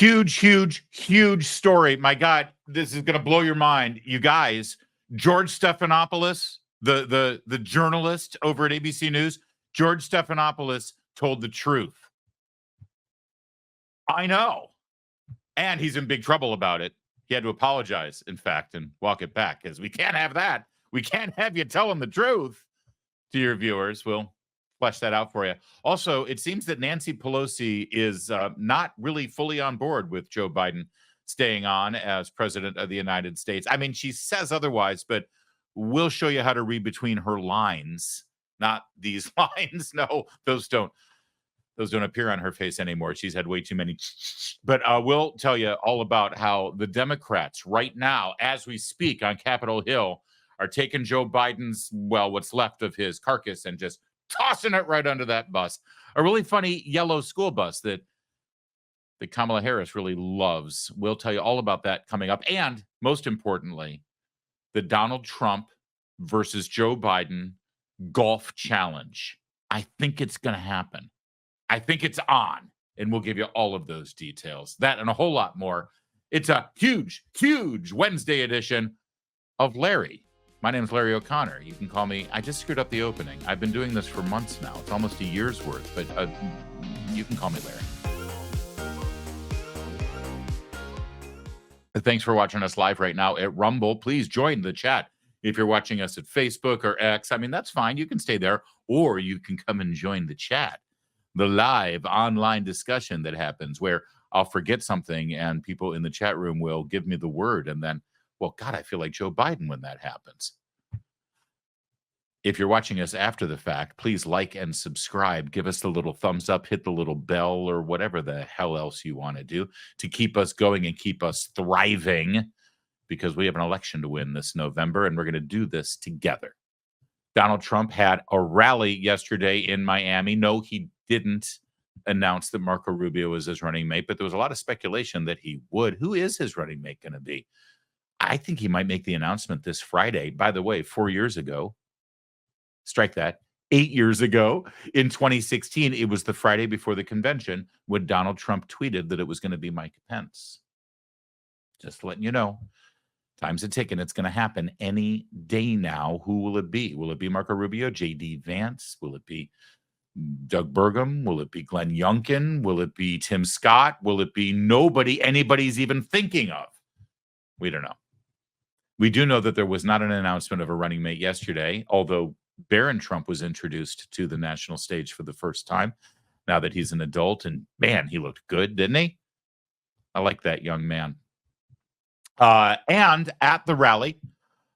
Huge story. My God, this is going to blow your mind. You guys, George Stephanopolous, the journalist over at ABC News, George Stephanopolous told the truth. I know. And he's in big trouble about it. He had to apologize, in fact, and walk it back, because we can't have that. We can't have you telling the truth to your viewers. We'll flesh that out for you. Also, it seems that Nancy Pelosi is not really fully on board with Joe Biden staying on as president of the United States. I mean, she says otherwise, but we'll show you how to read between her lines. Not these lines. No, those don't appear on her face anymore. She's had way too many. But we'll tell you all about how the Democrats right now, as we speak on Capitol Hill, are taking Joe Biden's, well, what's left of his carcass and just tossing it right under that bus. A really funny yellow school bus that Kamala Harris really loves. We'll tell you all about that coming up. And most importantly, the Donald Trump versus Joe Biden golf challenge. I think it's going to happen. I think it's on, and we'll give you all of those details. That and a whole lot more. It's a huge Wednesday edition of Larry. My name is Larry O'Connor. You can call me. I just screwed up the opening. I've been doing this for months now. It's almost a year's worth, but you can call me Larry. Thanks for watching us live right now at Rumble. Please join the chat. If you're watching us at Facebook or X, I mean, that's fine. You can stay there, or you can come and join the chat. The live online discussion that happens where I'll forget something and people in the chat room will give me the word. And then, well, God, I feel like Joe Biden when that happens. If you're watching us after the fact, please like and subscribe. Give us the little thumbs up, hit the little bell or whatever the hell else you want to do to keep us going and keep us thriving, because we have an election to win this November and we're going to do this together. Donald Trump had a rally yesterday in Miami. No, he didn't announce that Marco Rubio was his running mate, but there was a lot of speculation that he would. Who is his running mate going to be? I think he might make the announcement this Friday. By the way, 4 years ago, strike that, 8 years ago, in 2016, it was the Friday before the convention when Donald Trump tweeted that it was going to be Mike Pence. Just letting you know. Time's a ticking. It's going to happen any day now. Who will it be? Will it be Marco Rubio, J.D. Vance? Will it be Doug Burgum? Will it be Glenn Youngkin? Will it be Tim Scott? Will it be nobody anybody's even thinking of? We don't know. We do know that there was not an announcement of a running mate yesterday, although Barron Trump was introduced to the national stage for the first time now that he's an adult. And man, he looked good, didn't he? I like that young man. And at the rally,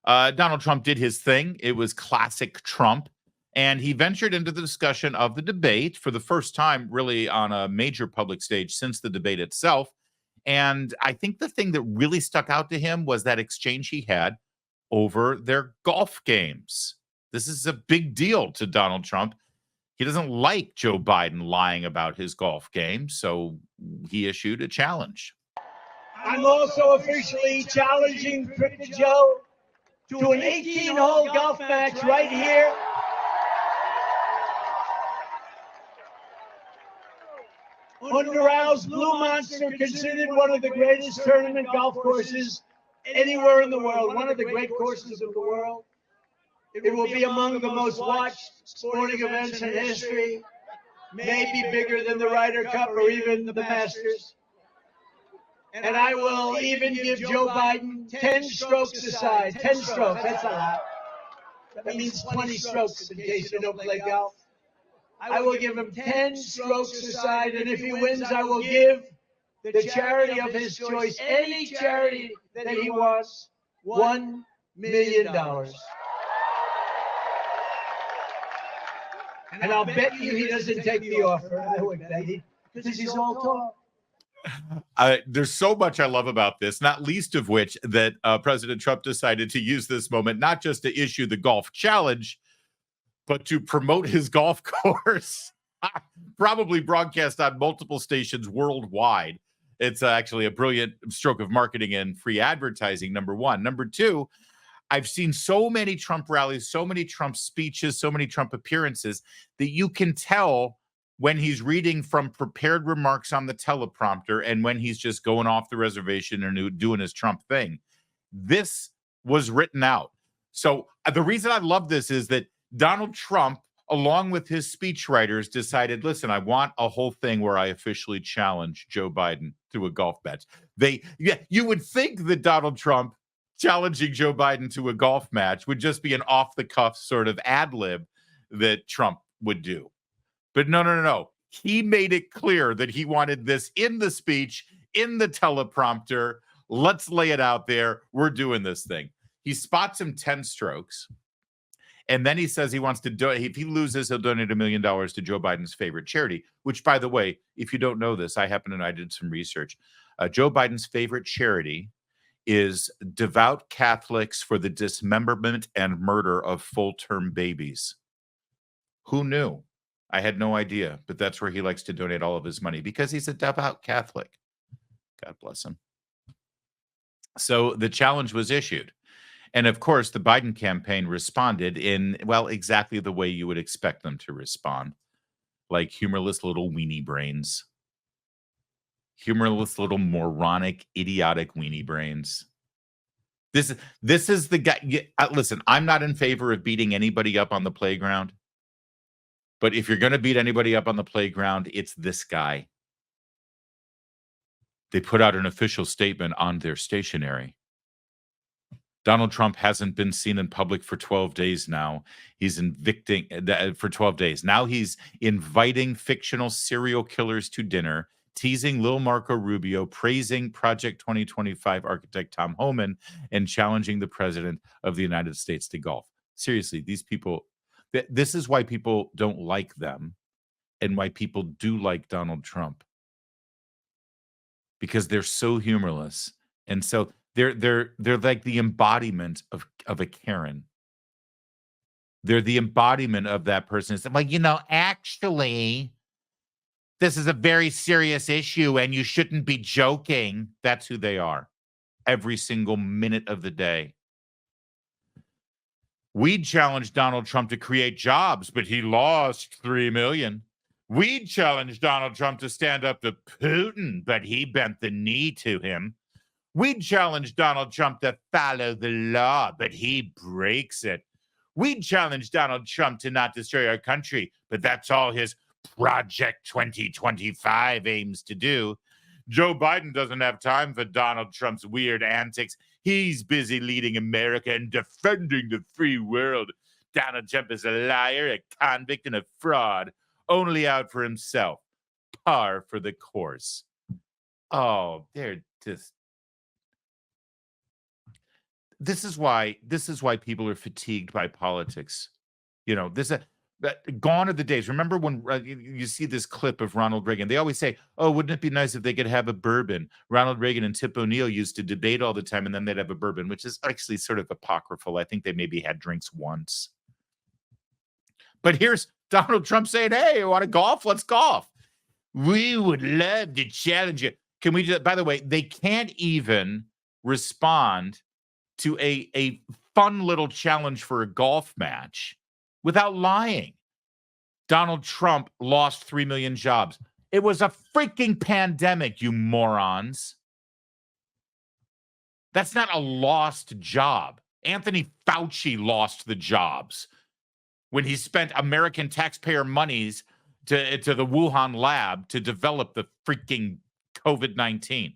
Donald Trump did his thing. It was classic Trump. And he ventured into the discussion of the debate for the first time, really, on a major public stage since the debate itself. And I think the thing that really stuck out to him was that exchange he had over their golf games. This is a big deal to Donald Trump. He doesn't like Joe Biden lying about his golf game, so he issued a challenge. I'm also officially challenging Cricket Joe to an 18-hole golf match right here. Underows Blue Monster, considered one of the greatest tournament golf courses anywhere in the world, one of the great courses of the world. It will be among the most watched sporting events in history, maybe bigger than the Ryder Cup or even the Masters. And I will even give Joe Biden 10 strokes aside. 10 strokes, that's a lot. That means 20 strokes in case you don't play golf. I will give him 10 strokes aside, and if he wins, I will give the charity of his choice, any charity that he wants, $1 million. And I'll bet you he doesn't take the offer. I would bet he, because he's all talk. There's so much I love about this, not least of which that President Trump decided to use this moment not just to issue the golf challenge, but to promote his golf course, probably broadcast on multiple stations worldwide. It's actually a brilliant stroke of marketing and free advertising, number one. Number two, I've seen so many Trump rallies, so many Trump speeches, so many Trump appearances that you can tell when he's reading from prepared remarks on the teleprompter and when he's just going off the reservation and doing his Trump thing. This was written out. So the reason I love this is that Donald Trump, along with his speechwriters, decided, listen, I want a whole thing where I officially challenge Joe Biden to a golf match. You would think that Donald Trump challenging Joe Biden to a golf match would just be an off-the-cuff sort of ad lib that Trump would do. But no. He made it clear that he wanted this in the speech, in the teleprompter. Let's lay it out there. We're doing this thing. He spots him 10 strokes. And then he says he wants to do. If he loses, he'll donate $1 million to Joe Biden's favorite charity, which, by the way, if you don't know this, I happen to know, I did some research. Joe Biden's favorite charity is Devout Catholics for the Dismemberment and Murder of Full-Term Babies. Who knew? I had no idea, but that's where he likes to donate all of his money because he's a devout Catholic. God bless him. So the challenge was issued. And of course, the Biden campaign responded in, well, exactly the way you would expect them to respond. Like humorless little weenie brains. Humorless little moronic, idiotic weenie brains. This is the guy. Listen, I'm not in favor of beating anybody up on the playground. But if you're going to beat anybody up on the playground, it's this guy. They put out an official statement on their stationery. Donald Trump hasn't been seen in public for 12 days now. He's invicting for 12 days. Now he's inviting fictional serial killers to dinner, teasing Lil Marco Rubio, praising Project 2025 architect Tom Homan, and challenging the president of the United States to golf. Seriously, these people, this is why people don't like them and why people do like Donald Trump. Because they're so humorless. And so they're like the embodiment of a Karen. They're the embodiment of that person. It's like, actually, this is a very serious issue and you shouldn't be joking. That's who they are every single minute of the day. We challenged Donald Trump to create jobs, but he lost 3 million. We challenged Donald Trump to stand up to Putin, but he bent the knee to him. We challenged Donald Trump to follow the law, but he breaks it. We challenged Donald Trump to not destroy our country, but that's all his Project 2025 aims to do. Joe Biden doesn't have time for Donald Trump's weird antics. He's busy leading America and defending the free world. Donald Trump is a liar, a convict, and a fraud, only out for himself. Par for the course. Oh, they're just... This is why people are fatigued by politics. Gone are the days. Remember when you see this clip of Ronald Reagan? They always say, oh, wouldn't it be nice if they could have a bourbon? Ronald Reagan and Tip O'Neill used to debate all the time, and then they'd have a bourbon, which is actually sort of apocryphal. I think they maybe had drinks once. But here's Donald Trump saying, hey, you want to golf? Let's golf. We would love to challenge you. Can we just, by the way, they can't even respond to a fun little challenge for a golf match without lying. Donald Trump lost 3 million jobs. It was a freaking pandemic, you morons. That's not a lost job. Anthony Fauci lost the jobs when he spent American taxpayer monies to the Wuhan lab to develop the freaking COVID-19.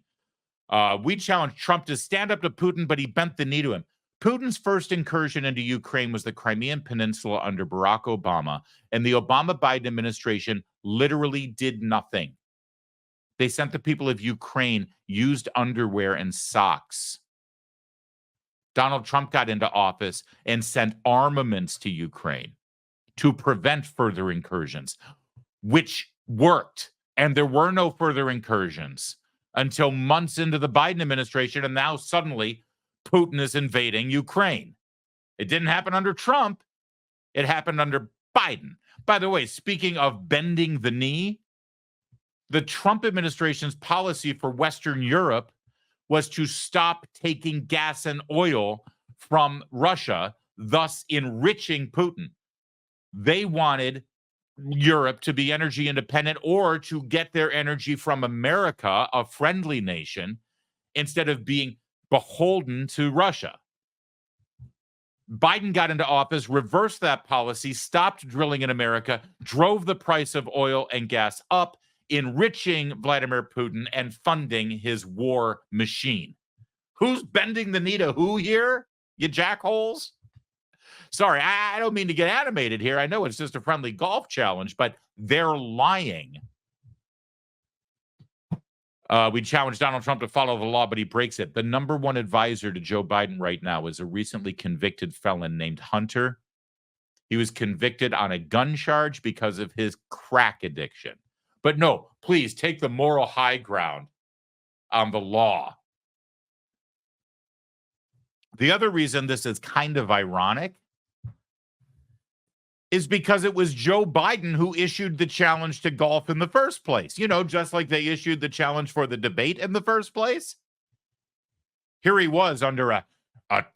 We challenged Trump to stand up to Putin, but he bent the knee to him. Putin's first incursion into Ukraine was the Crimean Peninsula under Barack Obama, and the Obama-Biden administration literally did nothing. They sent the people of Ukraine used underwear and socks. Donald Trump got into office and sent armaments to Ukraine to prevent further incursions, which worked, and there were no further incursions until months into the Biden administration, and now suddenly Putin is invading Ukraine. It didn't happen under Trump. It happened under Biden. By the way, speaking of bending the knee, the Trump administration's policy for Western Europe was to stop taking gas and oil from Russia, thus enriching Putin. They wanted Europe to be energy independent or to get their energy from America, a friendly nation, instead of being beholden to Russia. Biden got into office, reversed that policy, stopped drilling in America, drove the price of oil and gas up, enriching Vladimir Putin and funding his war machine. Who's bending the knee to who here, you jackholes? Sorry, I don't mean to get animated here. I know it's just a friendly golf challenge, but they're lying. We challenged Donald Trump to follow the law, but he breaks it. The number one advisor to Joe Biden right now is a recently convicted felon named Hunter. He was convicted on a gun charge because of his crack addiction. But no, please take the moral high ground on the law. The other reason this is kind of ironic is because it was Joe Biden who issued the challenge to golf in the first place. You know, just like they issued the challenge for the debate in the first place. Here he was under a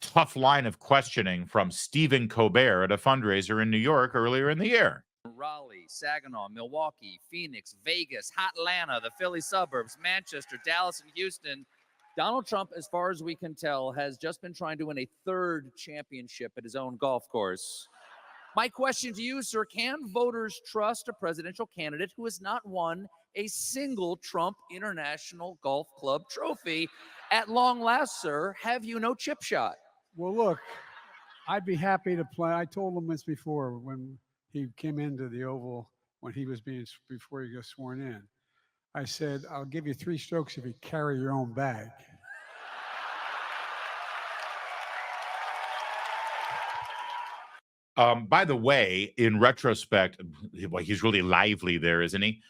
tough line of questioning from Stephen Colbert at a fundraiser in New York earlier in the year. Raleigh, Saginaw, Milwaukee, Phoenix, Vegas, Atlanta, the Philly suburbs, Manchester, Dallas, and Houston. Donald Trump, as far as we can tell, has just been trying to win a third championship at his own golf course. My question to you, sir, can voters trust a presidential candidate who has not won a single Trump International Golf Club trophy? At long last, sir, have you no chip shot? Well, look, I'd be happy to play. I told him this before when he came into the Oval, before he got sworn in. I said, I'll give you 3 strokes if you carry your own bag. By the way, in retrospect, well, he's really lively there, isn't he?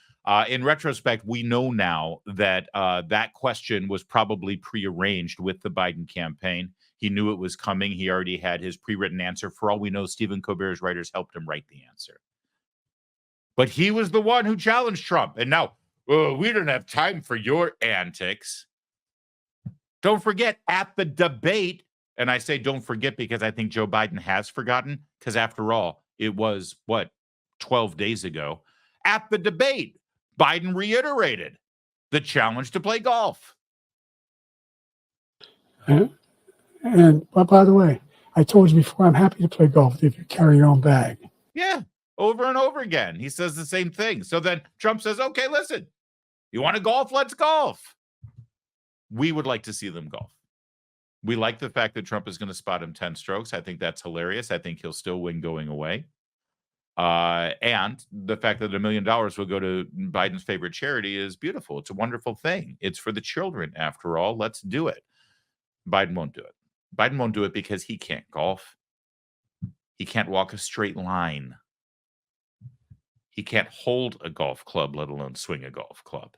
In retrospect, we know now that that question was probably prearranged with the Biden campaign. He knew it was coming. He already had his pre-written answer. For all we know, Stephen Colbert's writers helped him write the answer. But he was the one who challenged Trump. And now, we don't have time for your antics. Don't forget, at the debate, and I say don't forget because I think Joe Biden has forgotten, because after all, it was, 12 days ago. At the debate, Biden reiterated the challenge to play golf. But by the way, I told you before, I'm happy to play golf if you carry your own bag. Yeah, over and over again. He says the same thing. So then Trump says, okay, listen, you want to golf? Let's golf. We would like to see them golf. We like the fact that Trump is going to spot him 10 strokes. I think that's hilarious. I think he'll still win going away. And the fact that $1 million will go to Biden's favorite charity is beautiful. It's a wonderful thing. It's for the children, after all. Let's do it. Biden won't do it. Biden won't do it because he can't golf. He can't walk a straight line. He can't hold a golf club, let alone swing a golf club.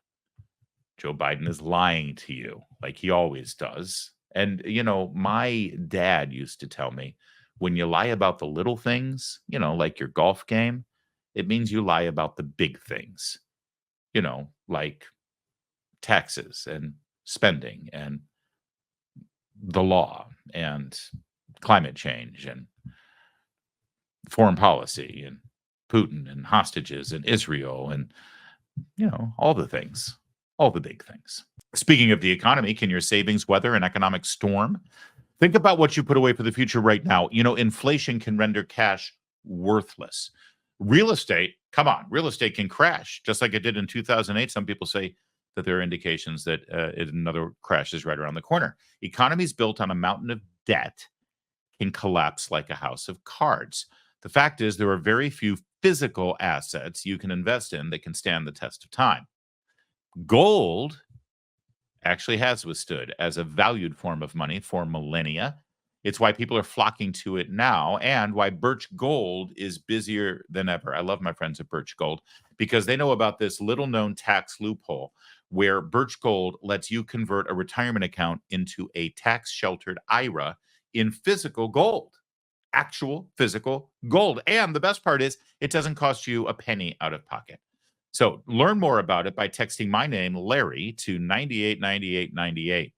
Joe Biden is lying to you like he always does. And, you know, my dad used to tell me, when you lie about the little things, you know, like your golf game, it means you lie about the big things, you know, like taxes and spending and the law and climate change and foreign policy and Putin and hostages and Israel and, you know, all the things, all the big things. Speaking of the economy, can your savings weather an economic storm? Think about what you put away for the future right now. You know, inflation can render cash worthless. Real estate, come on, real estate can crash just like it did in 2008. Some people say that there are indications that another crash is right around the corner. Economies built on a mountain of debt can collapse like a house of cards. The fact is, there are very few physical assets you can invest in that can stand the test of time. Gold actually has withstood as a valued form of money for millennia. It's why people are flocking to it now and why Birch Gold is busier than ever. I love my friends at Birch Gold because they know about this little known tax loophole where Birch Gold lets you convert a retirement account into a tax sheltered IRA in physical gold, actual physical gold. And the best part is it doesn't cost you a penny out of pocket. So learn more about it by texting my name, Larry, to 989898.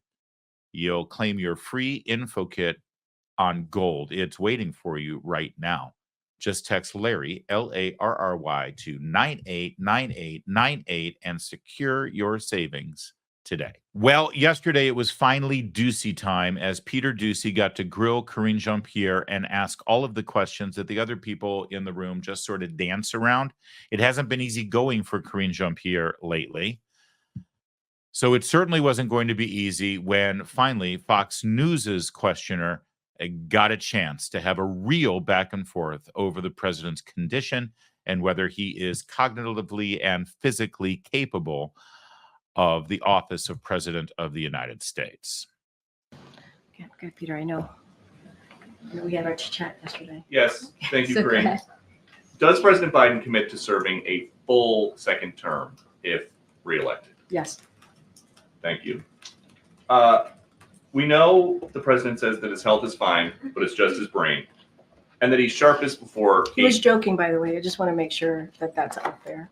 You'll claim your free info kit on gold. It's waiting for you right now. Just text Larry, Larry, to 989898 and secure your savings today. Well, yesterday it was finally Doocy time as Peter Doocy got to grill Karine Jean-Pierre and ask all of the questions that the other people in the room just sort of dance around. It hasn't been easy going for Karine Jean-Pierre lately. So it certainly wasn't going to be easy when finally Fox News's questioner got a chance to have a real back and forth over the president's condition and whether he is cognitively and physically capable of the office of President of the United States. Okay, Peter, I know we had our chat yesterday. Yes, thank you, So go Karine. ahead. Does President Biden commit to serving a full second term if reelected? Yes. Thank you. We know the president says that his health is fine, but it's just his brain, and that he's sharpest before He was joking, by the way. I just want to make sure that that's out there.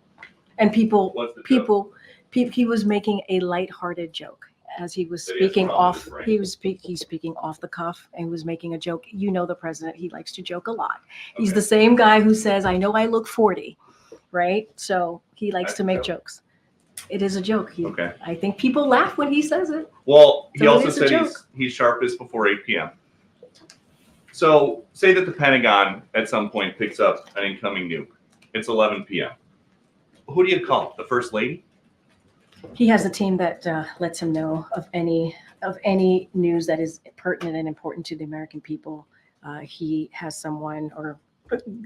And people, What's the joke? he was making a lighthearted joke as he was That he has speaking problems off. with his brain. He's speaking off the cuff and he was making a joke. You know the president, he likes to joke a lot. He's Okay. the same guy who says, "I know I look 40," right? So he likes That's to a make joke. jokes. It is a joke. Okay. I think people laugh when he says it. Well, he So it also is a said he's sharpest before 8 p.m. So say that the Pentagon at some point picks up an incoming nuke. It's 11 p.m. Who do you call? The First Lady? He has a team that lets him know of any news that is pertinent and important to the American people. He has someone or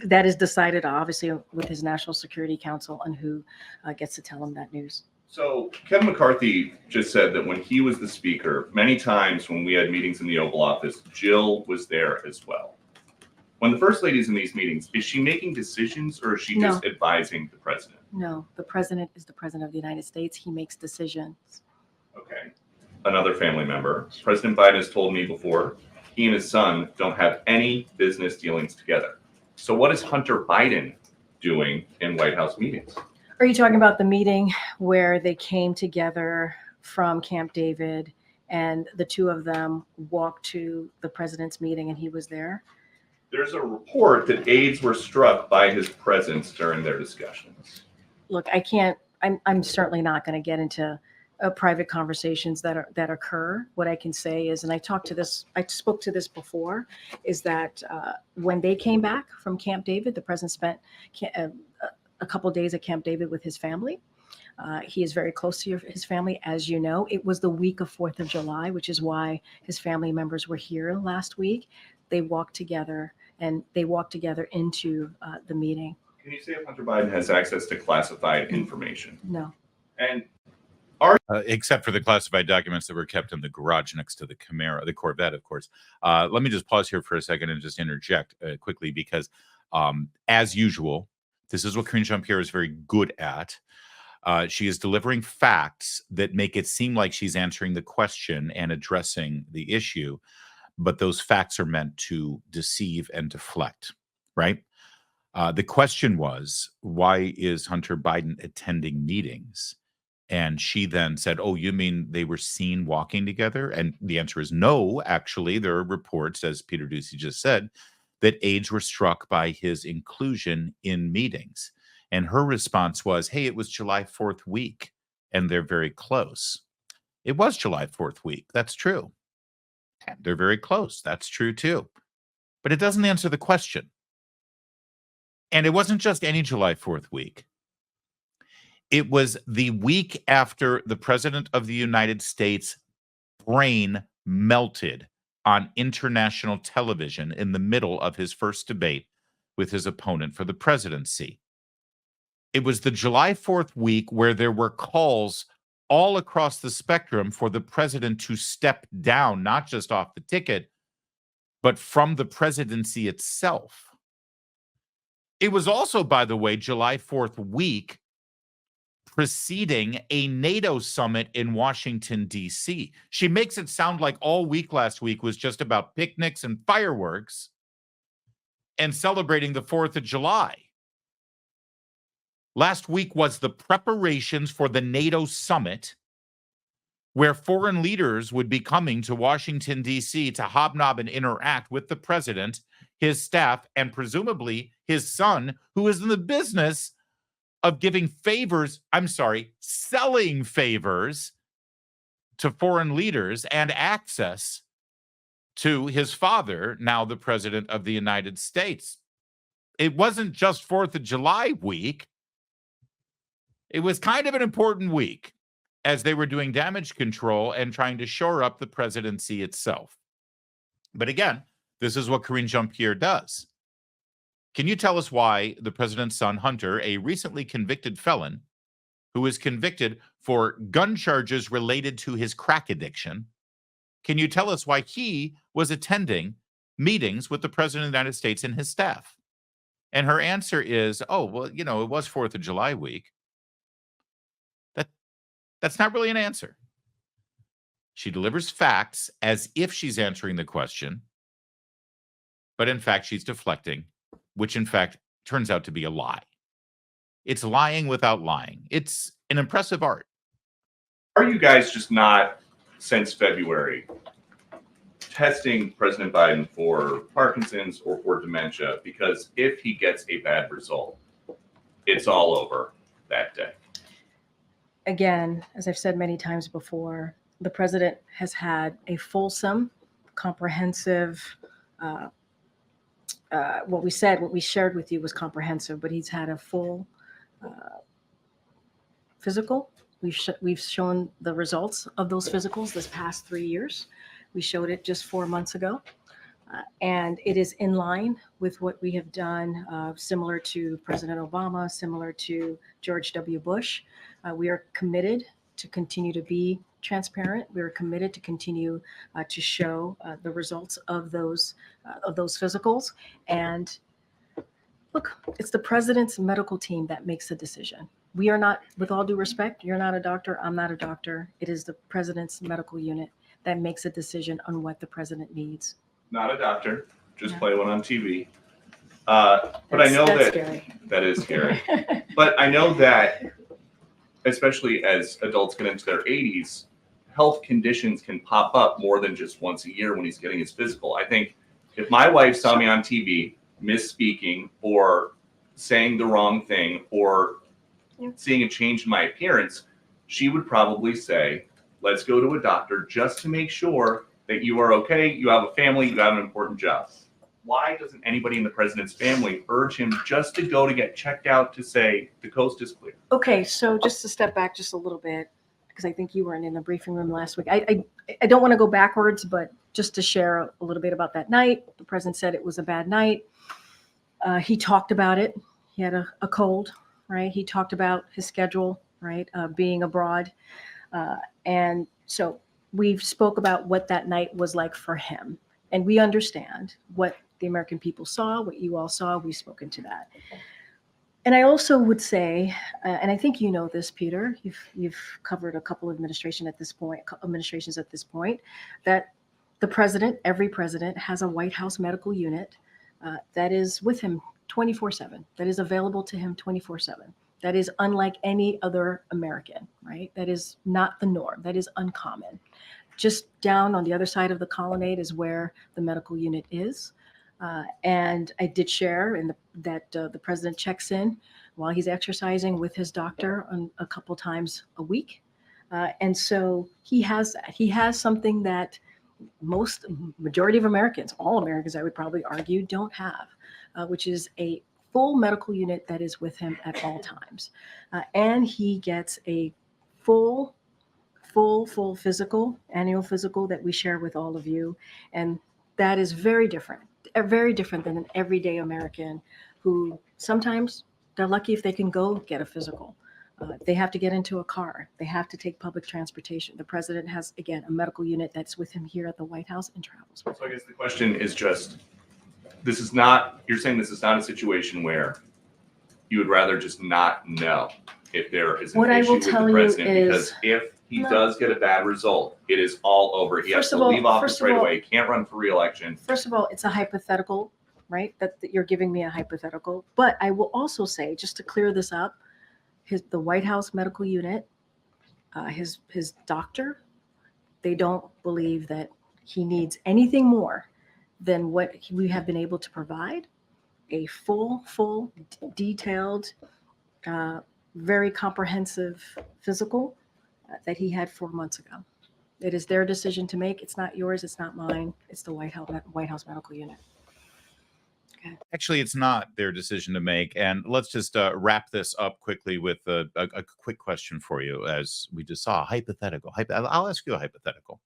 that is decided obviously with his National Security Council on who gets to tell him that news. So Kevin McCarthy just said that when he was the speaker, many times when we had meetings in the Oval Office, Jill was there as well. When the First Lady's in these meetings, is she making decisions or is she No. just advising the president? No, the president is the president of the United States. He makes decisions. Okay. Another family member. President Biden has told me before, he and his son don't have any business dealings together. So what is Hunter Biden doing in White House meetings? Are you talking about the meeting where they came together from Camp David and the two of them walked to the president's meeting and he was there? There's a report that aides were struck by his presence during their discussions. Look, I'm certainly not going to get into private conversations that occur. What I can say is, and I spoke to this before, is that when they came back from Camp David, the president spent a couple of days at Camp David with his family. He is very close to his family, as you know. It was the week of 4th of July, which is why his family members were here last week. They walked together into the meeting. Can you say if Hunter Biden has access to classified information? No. And except for the classified documents that were kept in the garage next to the Camaro, the Corvette, of course. Let me just pause here for a second and just interject quickly because, as usual, this is what Karine Jean-Pierre is very good at. She is delivering facts that make it seem like she's answering the question and addressing the issue, but those facts are meant to deceive and deflect, right? The question was, why is Hunter Biden attending meetings? And she then said, oh, you mean they were seen walking together? And the answer is no. Actually, there are reports, as Peter Doocy just said, that aides were struck by his inclusion in meetings. And her response was, hey, it was July 4th week, and they're very close. It was July 4th week. That's true. And they're very close. That's true, too. But it doesn't answer the question. And it wasn't just any July 4th week. It was the week after the President of the United States' brain melted on international television in the middle of his first debate with his opponent for the presidency. It was the July 4th week where there were calls all across the spectrum for the president to step down, not just off the ticket, but from the presidency itself. It was also, by the way, July 4th week preceding a NATO summit in Washington, D.C. She makes it sound like all week last week was just about picnics and fireworks and celebrating the 4th of July. Last week was the preparations for the NATO summit where foreign leaders would be coming to Washington, D.C. to hobnob and interact with the president, his staff, and presumably his son, who is in the business of giving favors, selling favors to foreign leaders and access to his father, now the president of the United States. It wasn't just 4th of July week. It was kind of an important week as they were doing damage control and trying to shore up the presidency itself. But again, this is what Karine Jean-Pierre does. Can you tell us why the president's son, Hunter, a recently convicted felon who is convicted for gun charges related to his crack addiction, can you tell us why he was attending meetings with the president of the United States and his staff? And her answer is, oh, well, it was 4th of July week. That's not really an answer. She delivers facts as if she's answering the question, but in fact, she's deflecting, which in fact turns out to be a lie. It's lying without lying. It's an impressive art. Are you guys just not, since February, testing President Biden for Parkinson's or for dementia? Because if he gets a bad result, it's all over that day. Again, as I've said many times before, the president has had a fulsome, comprehensive, what we shared with you was comprehensive, but he's had a full physical. We've shown the results of those physicals this past 3 years. We showed it just 4 months ago. And it is in line with what we have done, similar to President Obama, similar to George W. Bush. We are committed to continue to be transparent. We are committed to continue to show the results of those physicals. And look, it's the president's medical team that makes the decision. We are not, with all due respect, you're not a doctor, I'm not a doctor. It is the president's medical unit that makes a decision on what the president needs. Not a doctor, just play one on TV. But I know that's that scary. That is scary. But I know that, especially as adults get into their 80s, health conditions can pop up more than just once a year when he's getting his physical. I think if my wife saw me on TV misspeaking or saying the wrong thing or seeing a change in my appearance, she would probably say, let's go to a doctor just to make sure that you are okay, you have a family, you have an important job. Why doesn't anybody in the president's family urge him just to go to get checked out to say the coast is clear? Okay, so just to step back just a little bit, because I think you weren't in the briefing room last week. I don't want to go backwards, but just to share a little bit about that night. The president said it was a bad night. He talked about it. He had a cold, right? He talked about his schedule, right? Being abroad. And so we spoke about what that night was like for him. And we understand what the American people saw, what you all saw. We've spoken to that. And I also would say, and I think you know this, Peter, you've covered a couple of administrations at this point, that the president, every president, has a White House medical unit that is with him 24/7, that is available to him 24/7. That is unlike any other American, right? That is not the norm. That is uncommon. Just down on the other side of the colonnade is where the medical unit is. And I did share that the president checks in while he's exercising with his doctor a couple times a week. And so he has that. He has something that majority of Americans, all Americans, I would probably argue, don't have, which is a full medical unit that is with him at all times. And he gets a full physical, annual physical that we share with all of you. And that is very different than an everyday American who sometimes they're lucky if they can go get a physical. They have to get into a car. They have to take public transportation. The president has, again, a medical unit that's with him here at the White House and travels with him. So I guess the question is just, you're saying this is not a situation where you would rather just not know if there is an issue with the president, because if he does get a bad result, it is all over. He has to leave office right away. He can't run for re-election. First of all, it's a hypothetical, right? That you're giving me a hypothetical. But I will also say, just to clear this up, the White House medical unit, his doctor They don't believe that he needs anything more than what we have been able to provide, a full, detailed, very comprehensive physical that he had 4 months ago. It is their decision to make. It's not yours. It's not mine. It's the White House Medical Unit. Okay. Actually, it's not their decision to make. And let's just wrap this up quickly with a quick question for you, as we just saw. Hypothetical. I'll ask you a hypothetical.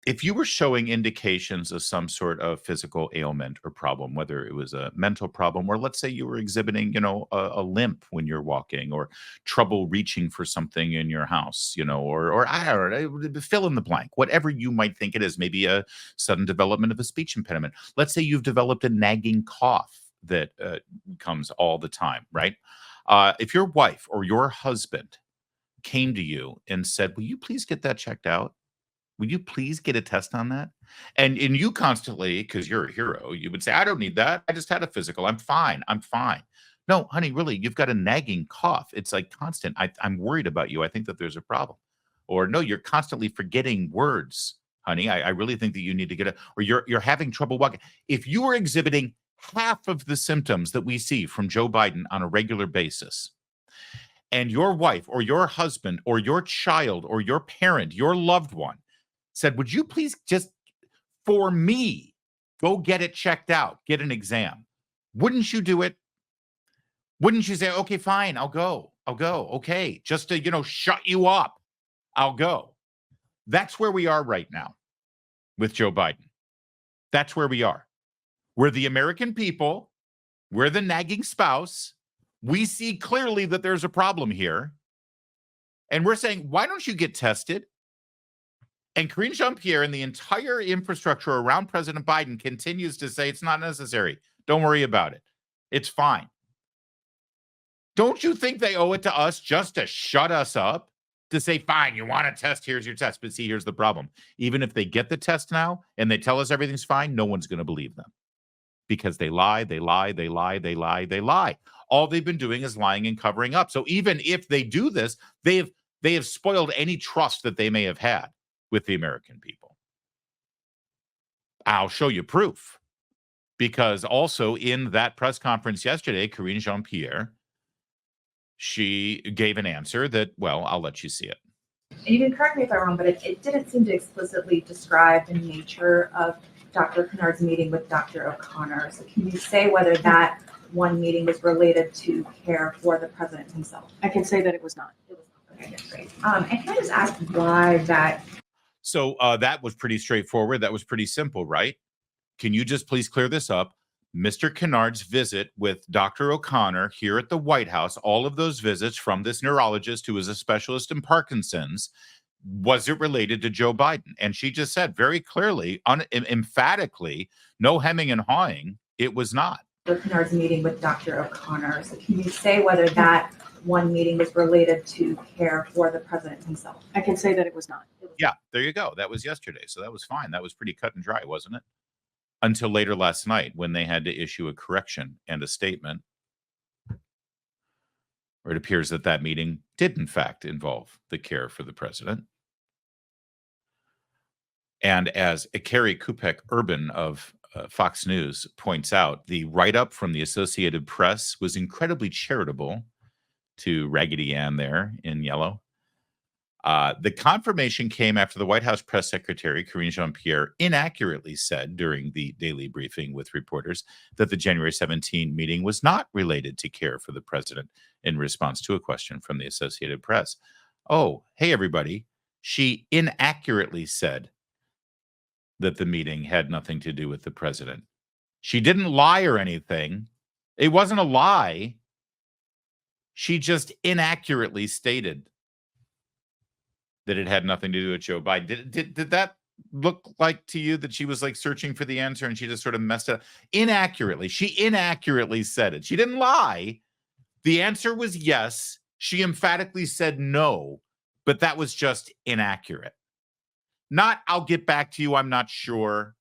If you were showing indications of some sort of physical ailment or problem, whether it was a mental problem, or let's say you were exhibiting, a limp when you're walking, or trouble reaching for something in your house, or I don't know, fill in the blank, whatever you might think it is, maybe a sudden development of a speech impediment. Let's say you've developed a nagging cough that comes all the time, right? If your wife or your husband came to you and said, "Will you please get that checked out? Will you please get a test on that?" And you constantly, because you're a hero, you would say, "I don't need that. I just had a physical. I'm fine. I'm fine." No, honey, really, you've got a nagging cough. It's like constant. I'm worried about you. I think that there's a problem. Or no, you're constantly forgetting words, honey. I really think that you need to get or you're having trouble walking. If you are exhibiting half of the symptoms that we see from Joe Biden on a regular basis, and your wife or your husband or your child or your parent, your loved one, said, "Would you please just, for me, go get it checked out, get an exam?" Wouldn't you do it? Wouldn't you say, "Okay, fine, I'll go. Okay, just to, shut you up, I'll go." That's where we are right now with Joe Biden. That's where we are. We're the American people. We're the nagging spouse. We see clearly that there's a problem here. And we're saying, why don't you get tested? And Karine Jean-Pierre and the entire infrastructure around President Biden continues to say it's not necessary. Don't worry about it. It's fine. Don't you think they owe it to us just to shut us up? To say, fine, you want a test, here's your test. But see, here's the problem. Even if they get the test now and they tell us everything's fine, no one's going to believe them. Because they lie. All they've been doing is lying and covering up. So even if they do this, they have spoiled any trust that they may have had with the American people. I'll show you proof. Because also in that press conference yesterday, Karine Jean-Pierre, she gave an answer that, well, I'll let you see it. And you can correct me if I'm wrong, but it didn't seem to explicitly describe the nature of Dr. Kennard's meeting with Dr. O'Connor. So can you say whether that one meeting was related to care for the president himself? I can say that it was not. It was. Okay, that's great. And can I just ask why that? So that was pretty straightforward. That was pretty simple, right? Can you just please clear this up? Mr. Kennard's visit with Dr. O'Connor here at the White House, all of those visits from this neurologist who is a specialist in Parkinson's, was it related to Joe Biden? And she just said very clearly, emphatically, no hemming and hawing, it was not. Dr. Kennard's meeting with Dr. O'Connor. So can you say whether that one meeting was related to care for the president himself? I can say that it was not. Yeah, there you go. That was yesterday. So that was fine. That was pretty cut and dry, wasn't it? Until later last night when they had to issue a correction and a statement, where it appears that that meeting did, in fact, involve the care for the president. And as Carrie Kupek-Urban of Fox News points out, the write-up from the Associated Press was incredibly charitable to Raggedy Ann there in yellow. The confirmation came after the White House press secretary, Karine Jean-Pierre, inaccurately said during the daily briefing with reporters that the January 17 meeting was not related to care for the president in response to a question from the Associated Press. Oh, hey, everybody. She inaccurately said that the meeting had nothing to do with the president. She didn't lie or anything. It wasn't a lie. She just inaccurately stated that it had nothing to do with Joe Biden. Did that look like to you that she was like searching for the answer and she just sort of messed it up? Inaccurately. She inaccurately said it. She didn't lie. The answer was yes. She emphatically said no, but that was just inaccurate. Not, I'll get back to you, I'm not sure.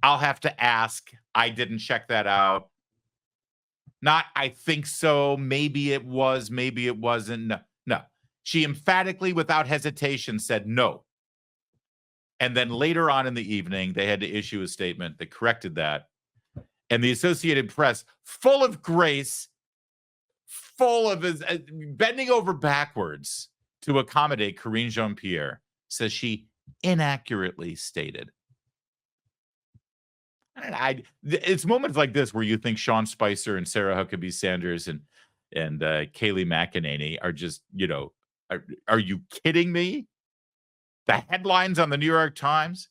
I'll have to ask. I didn't check that out. Not, I think so. Maybe it was, maybe it wasn't. No. She emphatically, without hesitation, said no. And then later on in the evening, they had to issue a statement that corrected that. And the Associated Press, full of grace, full of his bending over backwards to accommodate Karine Jean-Pierre, says she inaccurately stated. It's moments like this where you think Sean Spicer and Sarah Huckabee Sanders and Kayleigh McEnany are just, are you kidding me? The headlines on the New York Times,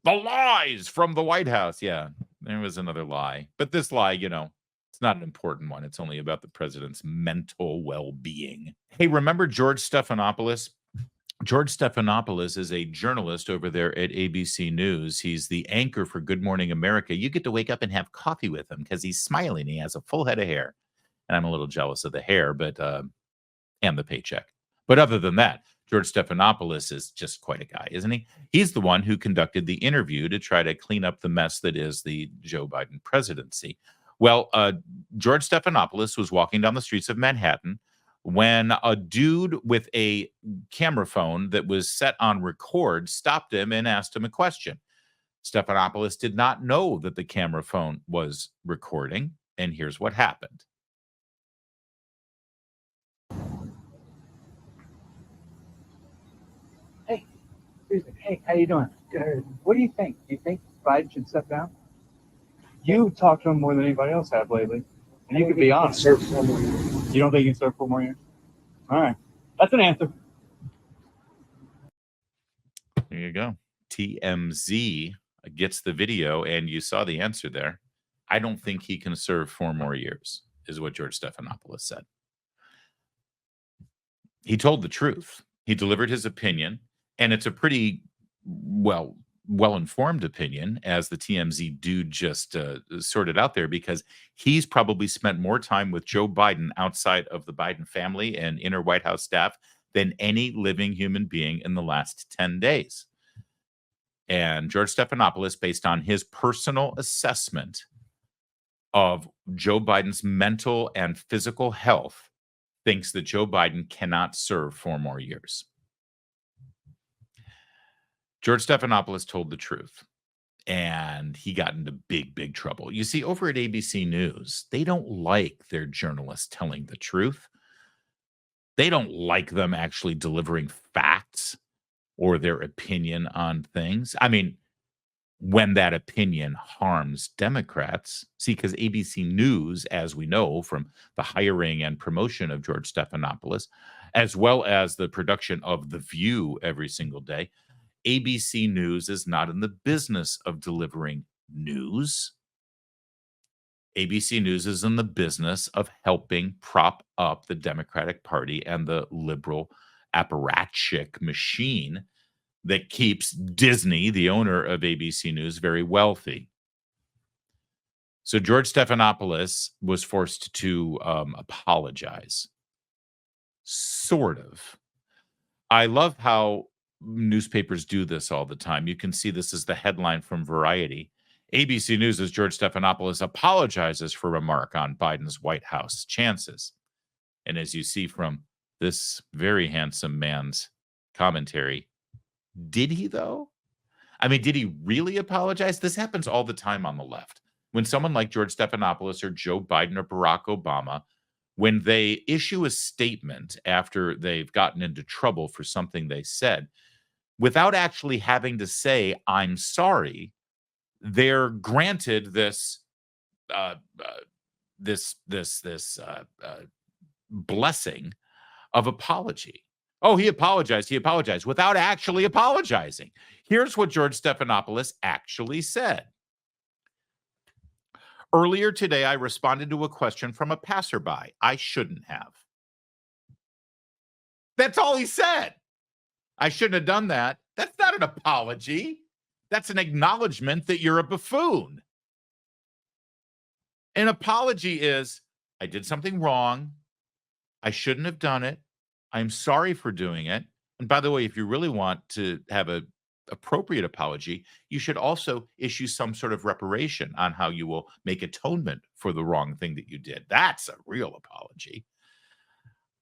the lies from the White House. Yeah, there was another lie. But this lie, it's not an important one. It's only about the president's mental well-being. Hey, remember George Stephanopolous? George Stephanopolous is a journalist over there at ABC News. He's the anchor for Good Morning America. You get to wake up and have coffee with him because he's smiling. He has a full head of hair. And I'm a little jealous of the hair, but and the paycheck. But other than that, George Stephanopolous is just quite a guy, isn't he? He's the one who conducted the interview to try to clean up the mess that is the Joe Biden presidency. Well, George Stephanopolous was walking down the streets of Manhattan when a dude with a camera phone that was set on record stopped him and asked him a question. Stephanopolous did not know that the camera phone was recording, and here's what happened. Hey, how you doing? Good. What do you think? Do you think Biden should step down? You talked to him more than anybody else have lately, and you could be honest. You don't think he can serve 4 more years? All right, that's an answer. There you go. TMZ gets the video, and you saw the answer there. I don't think he can serve 4 more years, is what George Stephanopolous said. He told the truth. He delivered his opinion. And it's a pretty well-informed opinion, as the TMZ dude just sorted out there, because he's probably spent more time with Joe Biden outside of the Biden family and inner White House staff than any living human being in the last 10 days. And George Stephanopolous, based on his personal assessment of Joe Biden's mental and physical health, thinks that Joe Biden cannot serve 4 more years. George Stephanopolous told the truth, and he got into big trouble. You see, over at ABC News, they don't like their journalists telling the truth. They don't like them actually delivering facts or their opinion on things. I mean, when that opinion harms Democrats. See, because ABC News, as we know from the hiring and promotion of George Stephanopolous, as well as the production of The View every single day, ABC News is not in the business of delivering news. ABC News is in the business of helping prop up the Democratic Party and the liberal apparatchik machine that keeps Disney, the owner of ABC News, very wealthy. So George Stephanopolous was forced to apologize. Sort of. I love how newspapers do this all the time. You can see this as the headline from Variety. ABC News' George Stephanopolous apologizes for remark on Biden's White House chances. And as you see from this very handsome man's commentary, did he though? I mean, did he really apologize? This happens all the time on the left. When someone like George Stephanopolous or Joe Biden or Barack Obama, when they issue a statement after they've gotten into trouble for something they said, without actually having to say, I'm sorry, they're granted this blessing of apology. Oh, he apologized without actually apologizing. Here's what George Stephanopolous actually said. Earlier today, I responded to a question from a passerby. I shouldn't have. That's all he said. I shouldn't have done that. That's not an apology. That's an acknowledgement that you're a buffoon. An apology is, I did something wrong. I shouldn't have done it. I'm sorry for doing it. And by the way, if you really want to have an appropriate apology, you should also issue some sort of reparation on how you will make atonement for the wrong thing that you did. That's a real apology.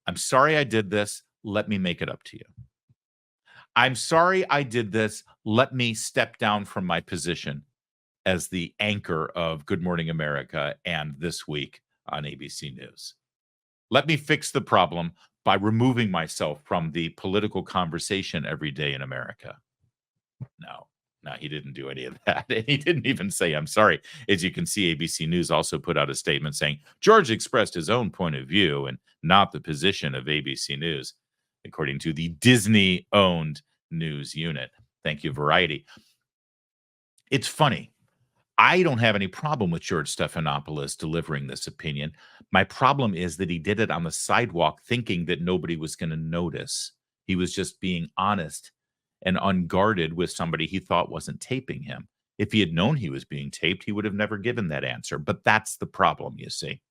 I'm sorry I did this. Let me make it up to you. I'm sorry I did this. Let me step down from my position as the anchor of Good Morning America and This Week on ABC News. Let me fix the problem by removing myself from the political conversation every day in America. No, he didn't do any of that. And he didn't even say, I'm sorry. As you can see, ABC News also put out a statement saying George expressed his own point of view and not the position of ABC News, according to the Disney-owned news unit. Thank you, Variety. It's funny. I don't have any problem with George Stephanopoulos delivering this opinion. My problem is that he did it on the sidewalk thinking that nobody was going to notice. He was just being honest and unguarded with somebody he thought wasn't taping him. If he had known he was being taped, he would have never given that answer. But that's the problem, you see.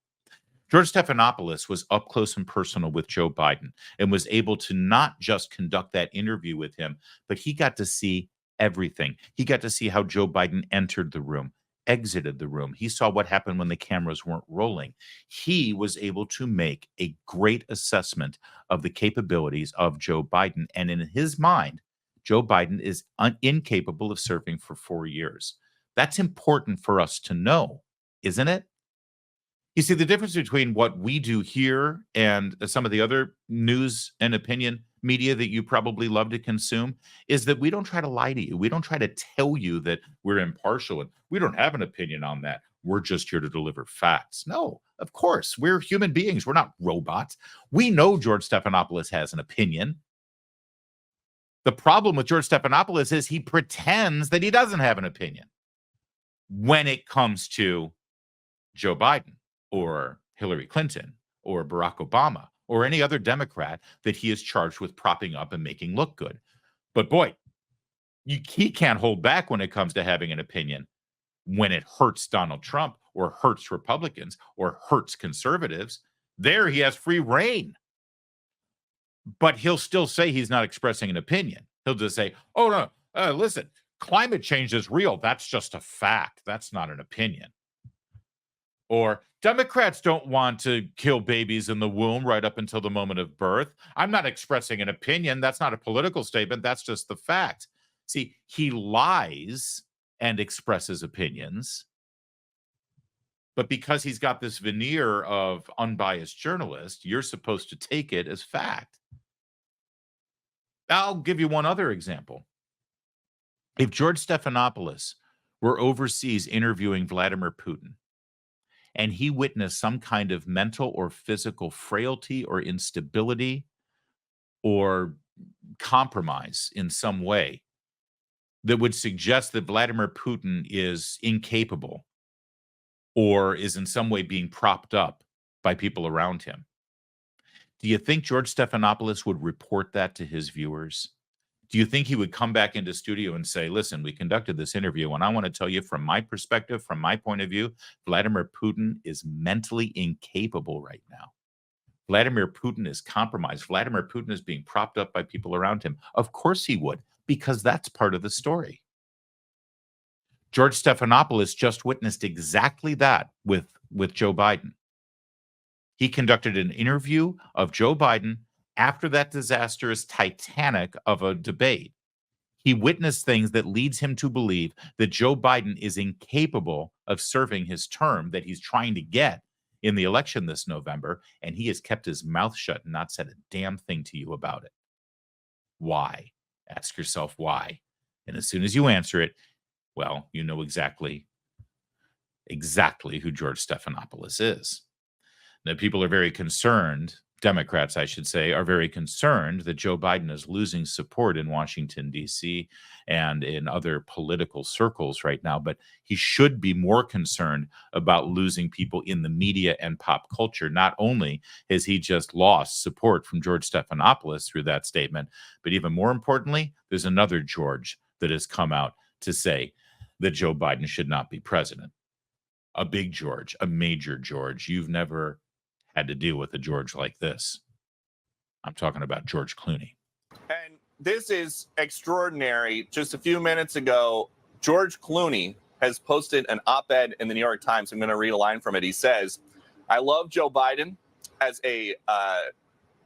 George Stephanopoulos was up close and personal with Joe Biden and was able to not just conduct that interview with him, but he got to see everything. He got to see how Joe Biden entered the room, exited the room. He saw what happened when the cameras weren't rolling. He was able to make a great assessment of the capabilities of Joe Biden. And in his mind, Joe Biden is incapable of serving for 4 years. That's important for us to know, isn't it? You see, the difference between what we do here and some of the other news and opinion media that you probably love to consume is that we don't try to lie to you. We don't try to tell you that we're impartial and we don't have an opinion on that. We're just here to deliver facts. No, of course, we're human beings. We're not robots. We know George Stephanopoulos has an opinion. The problem with George Stephanopoulos is he pretends that he doesn't have an opinion when it comes to Joe Biden or Hillary Clinton or Barack Obama or any other Democrat that he is charged with propping up and making look good. But boy, he can't hold back when it comes to having an opinion when it hurts Donald Trump or hurts Republicans or hurts conservatives. There he has free reign. But he'll still say he's not expressing an opinion. He'll just say, oh, no, listen, climate change is real. That's just a fact. That's not an opinion. Or Democrats don't want to kill babies in the womb right up until the moment of birth. I'm not expressing an opinion. That's not a political statement. That's just the fact. See, he lies and expresses opinions. But because he's got this veneer of unbiased journalist, you're supposed to take it as fact. I'll give you one other example. If George Stephanopoulos were overseas interviewing Vladimir Putin, and he witnessed some kind of mental or physical frailty or instability or compromise in some way that would suggest that Vladimir Putin is incapable or is in some way being propped up by people around him, do you think George Stephanopoulos would report that to his viewers? Do you think he would come back into studio and say, listen, we conducted this interview, and I want to tell you from my perspective, from my point of view, Vladimir Putin is mentally incapable right now. Vladimir Putin is compromised. Vladimir Putin is being propped up by people around him. Of course he would, because that's part of the story. George Stephanopoulos just witnessed exactly that with Joe Biden. He conducted an interview of Joe Biden after that disastrous Titanic of a debate. He witnessed things that leads him to believe that Joe Biden is incapable of serving his term that he's trying to get in the election this November, and he has kept his mouth shut and not said a damn thing to you about it. Why? Ask yourself why. And as soon as you answer it, well, you know exactly who George Stephanopoulos is. Now, people are very concerned, Democrats, I should say, are very concerned that Joe Biden is losing support in Washington, D.C. and in other political circles right now. But he should be more concerned about losing people in the media and pop culture. Not only has he just lost support from George Stephanopoulos through that statement, but even more importantly, there's another George that has come out to say that Joe Biden should not be president. A big George, a major George. You've never had to deal with a George like this. I'm talking about George Clooney. And this is extraordinary. Just a few minutes ago, George Clooney has posted an op-ed in the New York Times. I'm going to read a line from it. He says, I love Joe Biden as a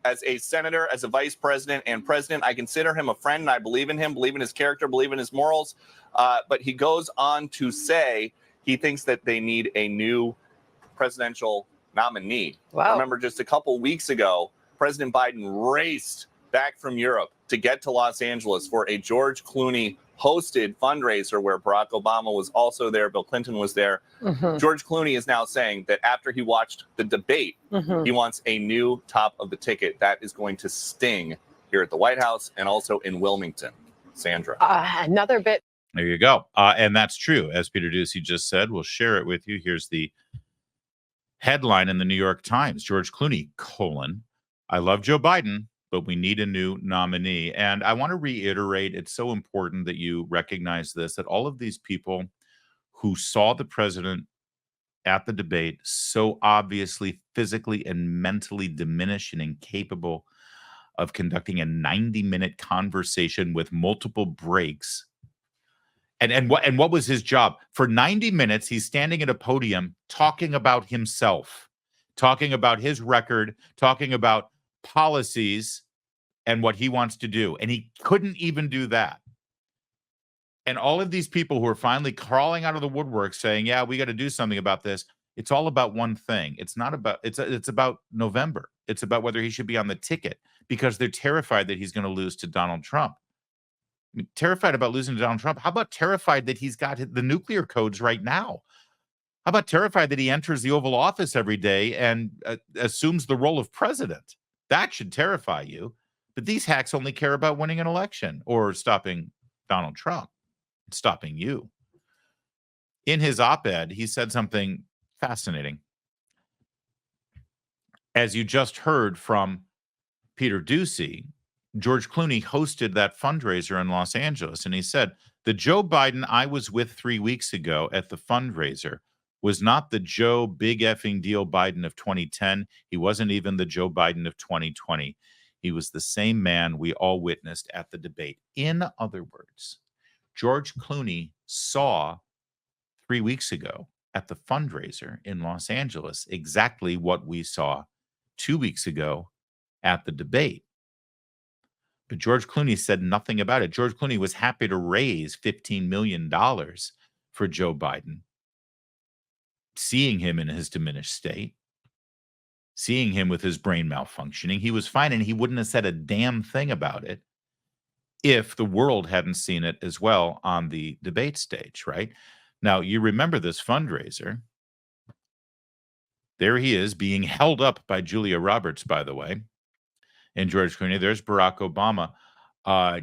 as a senator, as a vice president and president. I consider him a friend, and I believe in him, believe in his character, believe in his morals. But he goes on to say he thinks that they need a new presidential nominee. Wow. Remember, just a couple weeks ago, President Biden raced back from Europe to get to Los Angeles for a George Clooney hosted fundraiser where Barack Obama was also there. Bill Clinton was there. George Clooney is now saying that after he watched the debate, he wants a new top of the ticket that is going to sting here at the White House and also in Wilmington. Sandra. Another bit. There you go. And that's true. As Peter Doocy just said, we'll share it with you. Here's the headline in the New York Times. George Clooney, I love Joe Biden, but we need a new nominee. And I want to reiterate, it's so important that you recognize this, that all of these people who saw the president at the debate so obviously physically and mentally diminished and incapable of conducting a 90-minute conversation with multiple breaks. And what was his job? For 90 minutes, he's standing at a podium talking about himself, talking about his record, talking about policies and what he wants to do. And he couldn't even do that. And all of these people who are finally crawling out of the woodwork saying, yeah, we got to do something about this. It's all about one thing. It's not about, it's about November. It's about whether he should be on the ticket because they're terrified that he's going to lose to Donald Trump. I mean, terrified about losing to Donald Trump. How about terrified that he's got the nuclear codes right now? How about terrified that he enters the Oval Office every day and assumes the role of president? That should terrify you. But these hacks only care about winning an election or stopping Donald Trump, stopping you. In his op-ed, he said something fascinating. As you just heard from Peter Doocy, George Clooney hosted that fundraiser in Los Angeles, and he said, the Joe Biden I was with 3 weeks ago at the fundraiser was not the Joe big effing deal Biden of 2010. He wasn't even the Joe Biden of 2020. He was the same man we all witnessed at the debate. In other words, George Clooney saw 3 weeks ago at the fundraiser in Los Angeles exactly what we saw 2 weeks ago at the debate. But George Clooney said nothing about it. George Clooney was happy to raise $15 million for Joe Biden, seeing him in his diminished state, seeing him with his brain malfunctioning. He was fine, and he wouldn't have said a damn thing about it if the world hadn't seen it as well on the debate stage, right? Now, you remember this fundraiser. There he is being held up by Julia Roberts, by the way, and George Clooney. There's Barack Obama.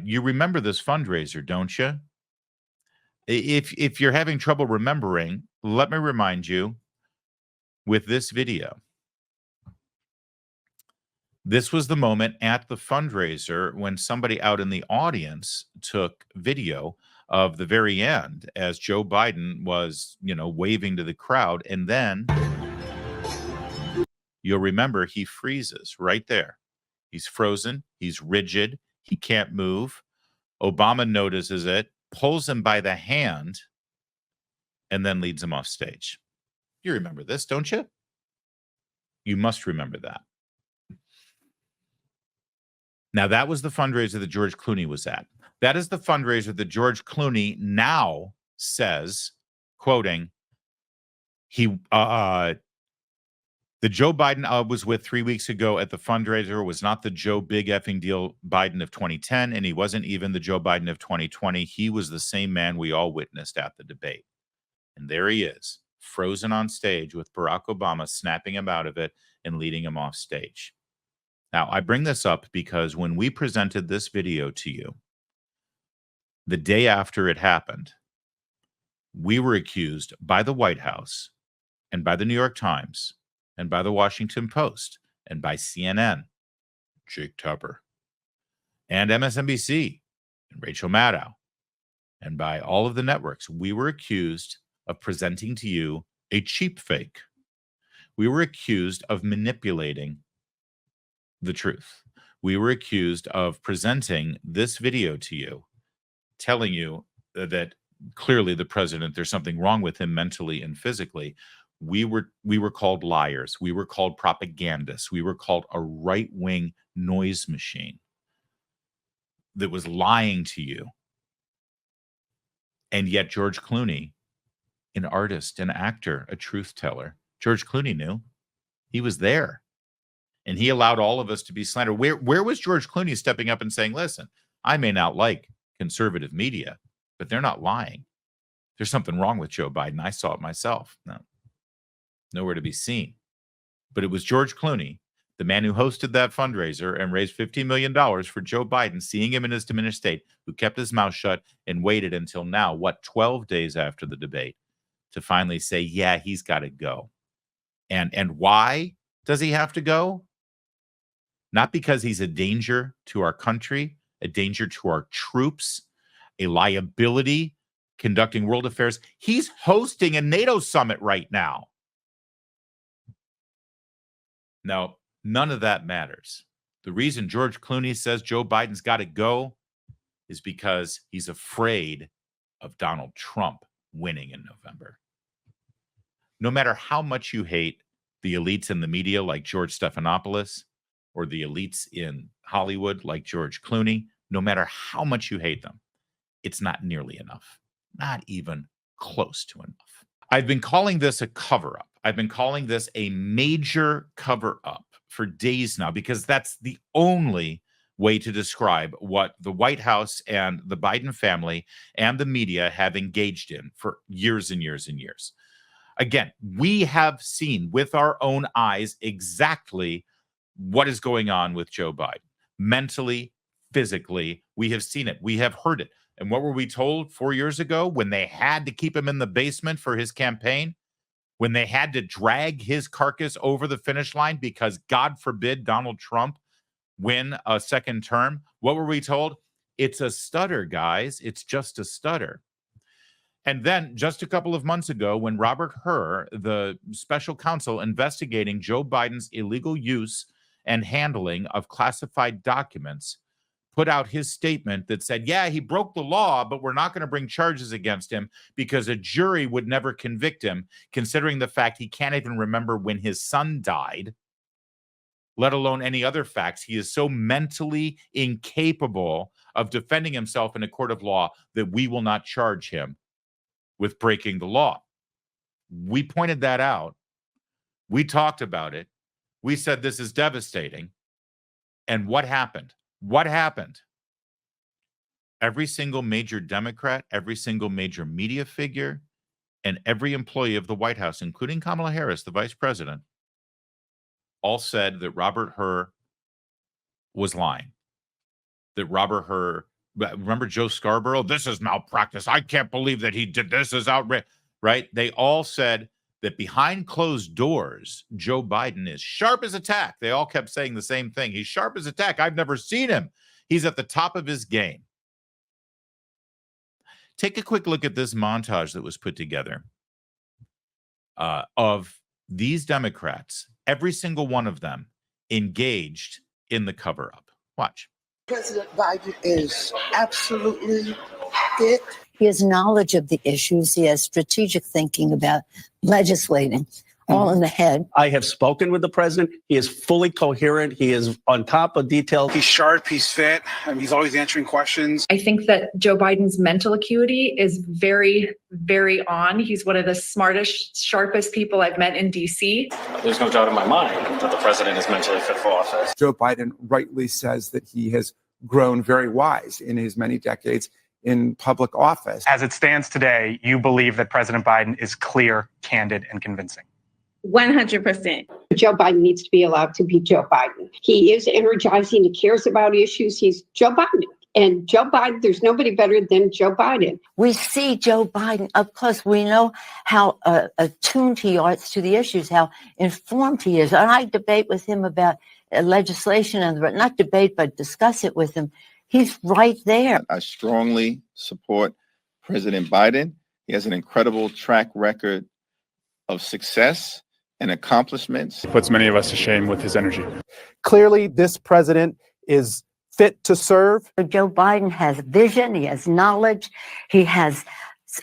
You remember this fundraiser, don't you? If you're having trouble remembering, let me remind you with this video. This was the moment at the fundraiser when somebody out in the audience took video of the very end as Joe Biden was, waving to the crowd. And then you'll remember he freezes right there. He's frozen. He's rigid. He can't move. Obama notices it, pulls him by the hand, and then leads him off stage. You remember this, don't you? You must remember that. Now, that was the fundraiser that George Clooney was at. That is the fundraiser that George Clooney now says, quoting, the Joe Biden I was with 3 weeks ago at the fundraiser was not the Joe big effing deal Biden of 2010, and he wasn't even the Joe Biden of 2020. He was the same man we all witnessed at the debate. And there he is, frozen on stage with Barack Obama snapping him out of it and leading him off stage. Now, I bring this up because when we presented this video to you, the day after it happened, we were accused by the White House and by the New York Times and by the Washington Post and by CNN, Jake Tapper, and MSNBC and Rachel Maddow, and by all of the networks. We were accused of presenting to you a cheap fake. We were accused of manipulating the truth. We were accused of presenting this video to you, telling you that clearly the president, there's something wrong with him mentally and physically. We were called liars. We were called propagandists. We were called a right-wing noise machine that was lying to you. And yet George Clooney, an artist, an actor, a truth teller, George Clooney knew. He was there. And he allowed all of us to be slandered. Where was George Clooney stepping up and saying, listen, I may not like conservative media, but they're not lying. There's something wrong with Joe Biden. I saw it myself. No, nowhere to be seen. But it was George Clooney, the man who hosted that fundraiser and raised $15 million for Joe Biden, seeing him in his diminished state, who kept his mouth shut and waited until now, 12 days after the debate, to finally say, yeah, he's got to go. And why does he have to go? Not because he's a danger to our country, a danger to our troops, a liability conducting world affairs. He's hosting a NATO summit right now. No, none of that matters. The reason George Clooney says Joe Biden's got to go is because he's afraid of Donald Trump winning in November. No matter how much you hate the elites in the media like George Stephanopolous or the elites in Hollywood like George Clooney, no matter how much you hate them, it's not nearly enough. Not even close to enough. I've been calling this a cover-up. I've been calling this a major cover-up for days now, because that's the only way to describe what the White House and the Biden family and the media have engaged in for years and years and years. Again, we have seen with our own eyes exactly what is going on with Joe Biden. Mentally, physically, we have seen it. We have heard it. And what were we told 4 years ago when they had to keep him in the basement for his campaign? When they had to drag his carcass over the finish line because, God forbid, Donald Trump win a second term? What were we told? It's a stutter, guys. It's just a stutter. And then just a couple of months ago, when Robert Hur, the special counsel investigating Joe Biden's illegal use and handling of classified documents, put out his statement that said, yeah, he broke the law, but we're not going to bring charges against him because a jury would never convict him, considering the fact he can't even remember when his son died, let alone any other facts. He is so mentally incapable of defending himself in a court of law that we will not charge him with breaking the law. We pointed that out. We talked about it. We said this is devastating. And what happened? What happened? Every single major Democrat, every single major media figure, and every employee of the White House, including Kamala Harris, the vice president, all said that Robert Hur was lying. That Robert Hur, remember Joe Scarborough? This is malpractice. I can't believe that he did this. Is outrageous, right? They all said that behind closed doors, Joe Biden is sharp as a tack. They all kept saying the same thing. He's sharp as a tack. I've never seen him. He's at the top of his game. Take a quick look at this montage that was put together of these Democrats, every single one of them engaged in the cover-up. Watch. President Biden is absolutely fit. He has knowledge of the issues. He has strategic thinking about legislating, all in the head. I have spoken with the president. He is fully coherent. He is on top of detail. He's sharp. He's fit. He's always answering questions. I think that Joe Biden's mental acuity is very, very on. He's one of the smartest, sharpest people I've met in D.C. There's no doubt in my mind that the president is mentally fit for office. Joe Biden rightly says that he has grown very wise in his many decades in public office. As it stands today, you believe that President Biden is clear, candid, and convincing? 100%. Joe Biden needs to be allowed to be Joe Biden. He is energizing. He cares about issues. He's Joe Biden. And Joe Biden, there's nobody better than Joe Biden. We see Joe Biden up close. We know how attuned he is to the issues, how informed he is. And I debate with him about legislation, and not debate, but discuss it with him. He's right there. I strongly support President Biden. He has an incredible track record of success and accomplishments. He puts many of us to shame with his energy. Clearly, this president is fit to serve. Joe Biden has vision. He has knowledge. He has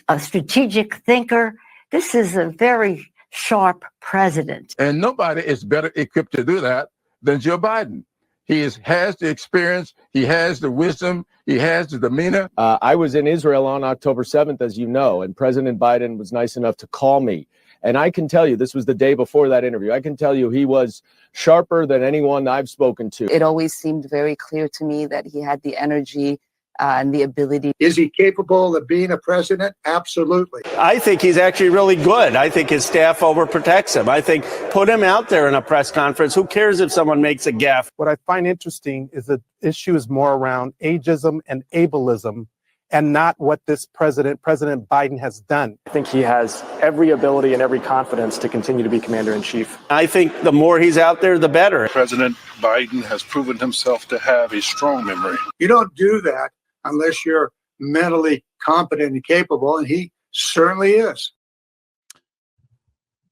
a strategic thinker. This is a very sharp president. And nobody is better equipped to do that than Joe Biden. has the experience. He has the wisdom. He has the demeanor. I was in Israel on October 7th, as you know, and President Biden was nice enough to call me. And I can tell you, this was the day before that interview. I can tell you he was sharper than anyone I've spoken to. It always seemed very clear to me that he had the energy and the ability. Is he capable of being a president? Absolutely. I think he's actually really good. I think his staff overprotects him. I think put him out there in a press conference. Who cares if someone makes a gaffe? What I find interesting is the issue is more around ageism and ableism and not what this President Biden has done. I think he has every ability and every confidence to continue to be commander-in-chief. I think the more he's out there, the better. President Biden has proven himself to have a strong memory. You don't do that unless you're mentally competent and capable, and he certainly is.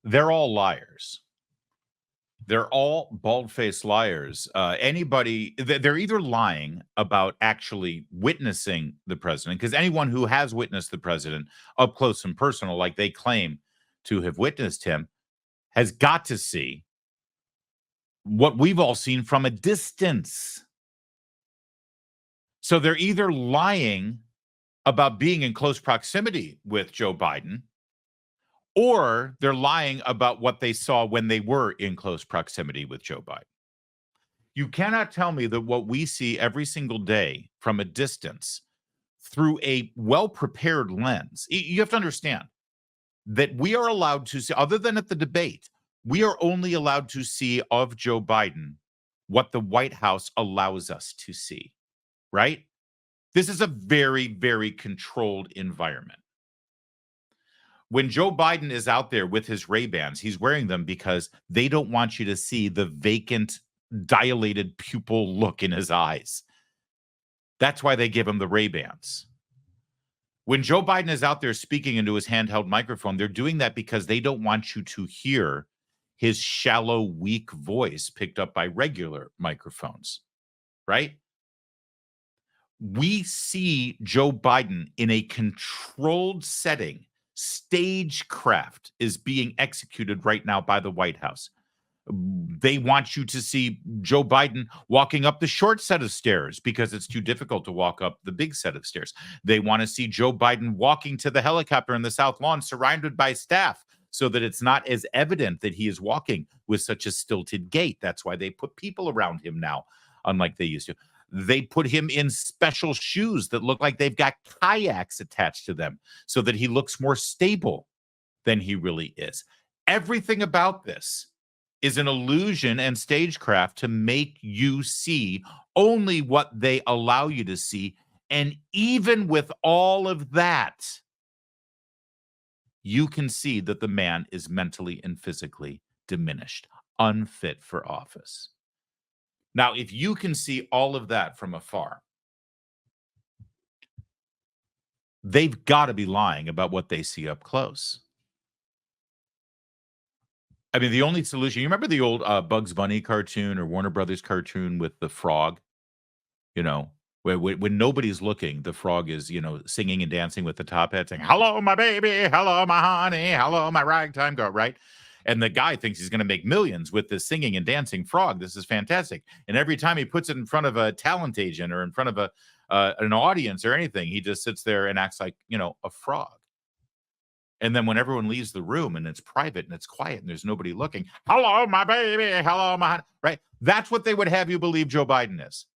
They're all liars. They're all bald-faced liars. They're either lying about actually witnessing the president, because anyone who has witnessed the president up close and personal, like they claim to have witnessed him, has got to see what we've all seen from a distance. So they're either lying about being in close proximity with Joe Biden, or they're lying about what they saw when they were in close proximity with Joe Biden. You cannot tell me that what we see every single day from a distance through a well-prepared lens. You have to understand that we are allowed to see, other than at the debate, we are only allowed to see of Joe Biden what the White House allows us to see, right? This is a very, very controlled environment. When Joe Biden is out there with his Ray-Bans, he's wearing them because they don't want you to see the vacant, dilated pupil look in his eyes. That's why they give him the Ray-Bans. When Joe Biden is out there speaking into his handheld microphone, they're doing that because they don't want you to hear his shallow, weak voice picked up by regular microphones, right? We see Joe Biden in a controlled setting. Stagecraft is being executed right now by the White House. They want you to see Joe Biden walking up the short set of stairs because it's too difficult to walk up the big set of stairs. They want to see Joe Biden walking to the helicopter in the South Lawn surrounded by staff so that it's not as evident that he is walking with such a stilted gait. That's why they put people around him now, unlike they used to. They put him in special shoes that look like they've got kayaks attached to them so that he looks more stable than he really is. Everything about this is an illusion and stagecraft to make you see only what they allow you to see. And even with all of that, you can see that the man is mentally and physically diminished, unfit for office. Now, if you can see all of that from afar, they've got to be lying about what they see up close. I mean, the only solution, you remember the old Bugs Bunny cartoon or Warner Brothers cartoon with the frog? You know, where when nobody's looking, the frog is, you know, singing and dancing with the top hat, saying, "Hello, my baby. Hello, my honey. Hello, my ragtime girl," right? And the guy thinks he's going to make millions with this singing and dancing frog. This is fantastic. And every time he puts it in front of a talent agent or in front of an audience or anything, he just sits there and acts like, you know, a frog. And then when everyone leaves the room and it's private and it's quiet and there's nobody looking, "Hello, my baby. Hello, my honey," right? That's what they would have you believe Joe Biden is.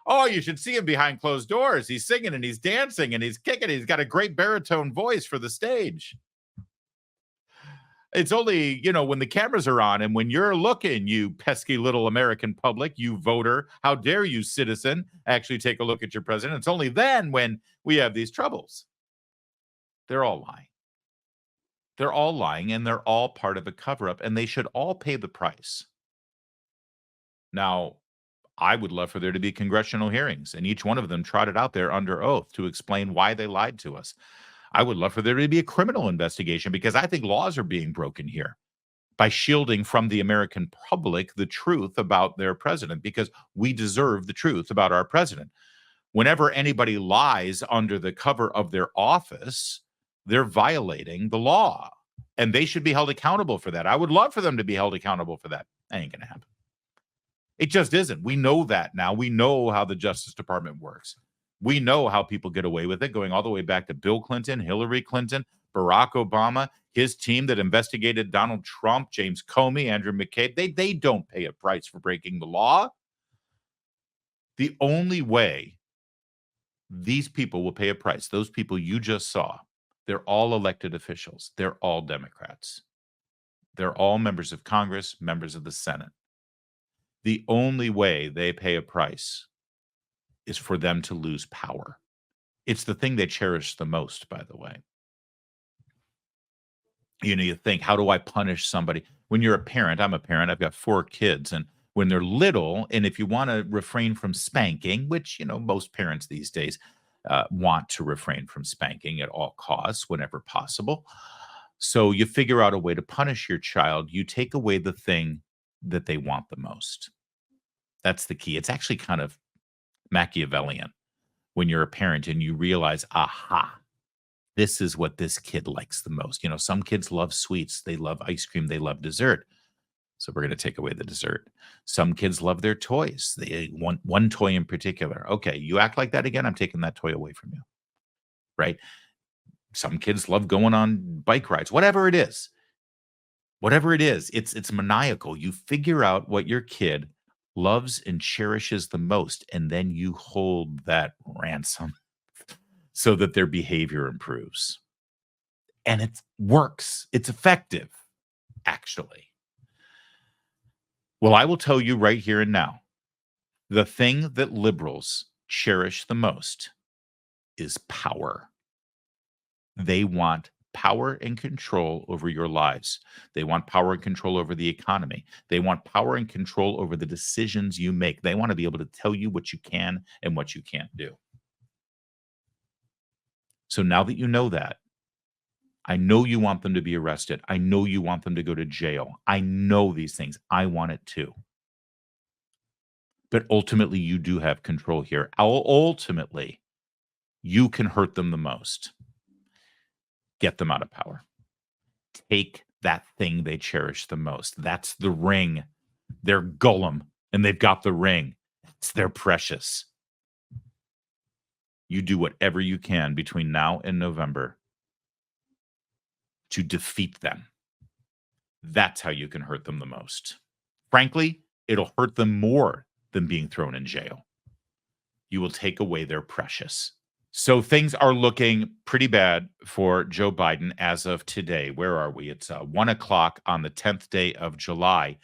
Oh, you should see him behind closed doors. He's singing and he's dancing and he's kicking. He's got a great baritone voice for the stage. It's only, you know, when the cameras are on and when you're looking, you pesky little American public, you voter, how dare you, citizen, actually take a look at your president. It's only then when we have these troubles. They're all lying. They're all lying, and they're all part of a cover-up, and they should all pay the price. Now, I would love for there to be congressional hearings, and each one of them trotted out there under oath to explain why they lied to us. I would love for there to be a criminal investigation because I think laws are being broken here by shielding from the American public the truth about their president, because we deserve the truth about our president. Whenever anybody lies under the cover of their office, they're violating the law, and they should be held accountable for that. I would love for them to be held accountable for that. That ain't going to happen. It just isn't. We know that now. We know how the Justice Department works. We know how people get away with it, going all the way back to Bill Clinton, Hillary Clinton, Barack Obama, his team that investigated Donald Trump, James Comey, Andrew McCabe. They don't pay a price for breaking the law. The only way these people will pay a price, those people you just saw, they're all elected officials. They're all Democrats. They're all members of Congress, members of the Senate. The only way they pay a price is for them to lose power. It's the thing they cherish the most, by the way. You think, how do I punish somebody? When you're a parent, I'm a parent, I've got 4 kids, and when they're little, and if you want to refrain from spanking, which, most parents these days want to refrain from spanking at all costs, whenever possible. So you figure out a way to punish your child. You take away the thing that they want the most. That's the key. It's actually kind of Machiavellian when you're a parent and you realize, aha, this is what this kid likes the most. Some kids love sweets. They love ice cream. They love dessert. So we're going to take away the dessert. Some kids love their toys. They want one toy in particular. Okay, you act like that again, I'm taking that toy away from you. Right? Some kids love going on bike rides. Whatever it is, it's maniacal. You figure out what your kid loves and cherishes the most, and then you hold that ransom so that their behavior improves. And it works. It's effective, actually. Well, I will tell you right here and now, the thing that liberals cherish the most is power. They want power and control over your lives. They want power and control over the economy. They want power and control over the decisions you make. They want to be able to tell you what you can and what you can't do. So now that you know that, I know you want them to be arrested. I know you want them to go to jail. I know these things. I want it too. But ultimately, you do have control here. Ultimately, you can hurt them the most. Get them out of power. Take that thing they cherish the most. That's the ring. They're Gollum, and they've got the ring. It's their precious. You do whatever you can between now and November to defeat them. That's how you can hurt them the most. Frankly, it'll hurt them more than being thrown in jail. You will take away their precious. So things are looking pretty bad for Joe Biden as of today. Where are we? It's 1 o'clock on the 10th day of July,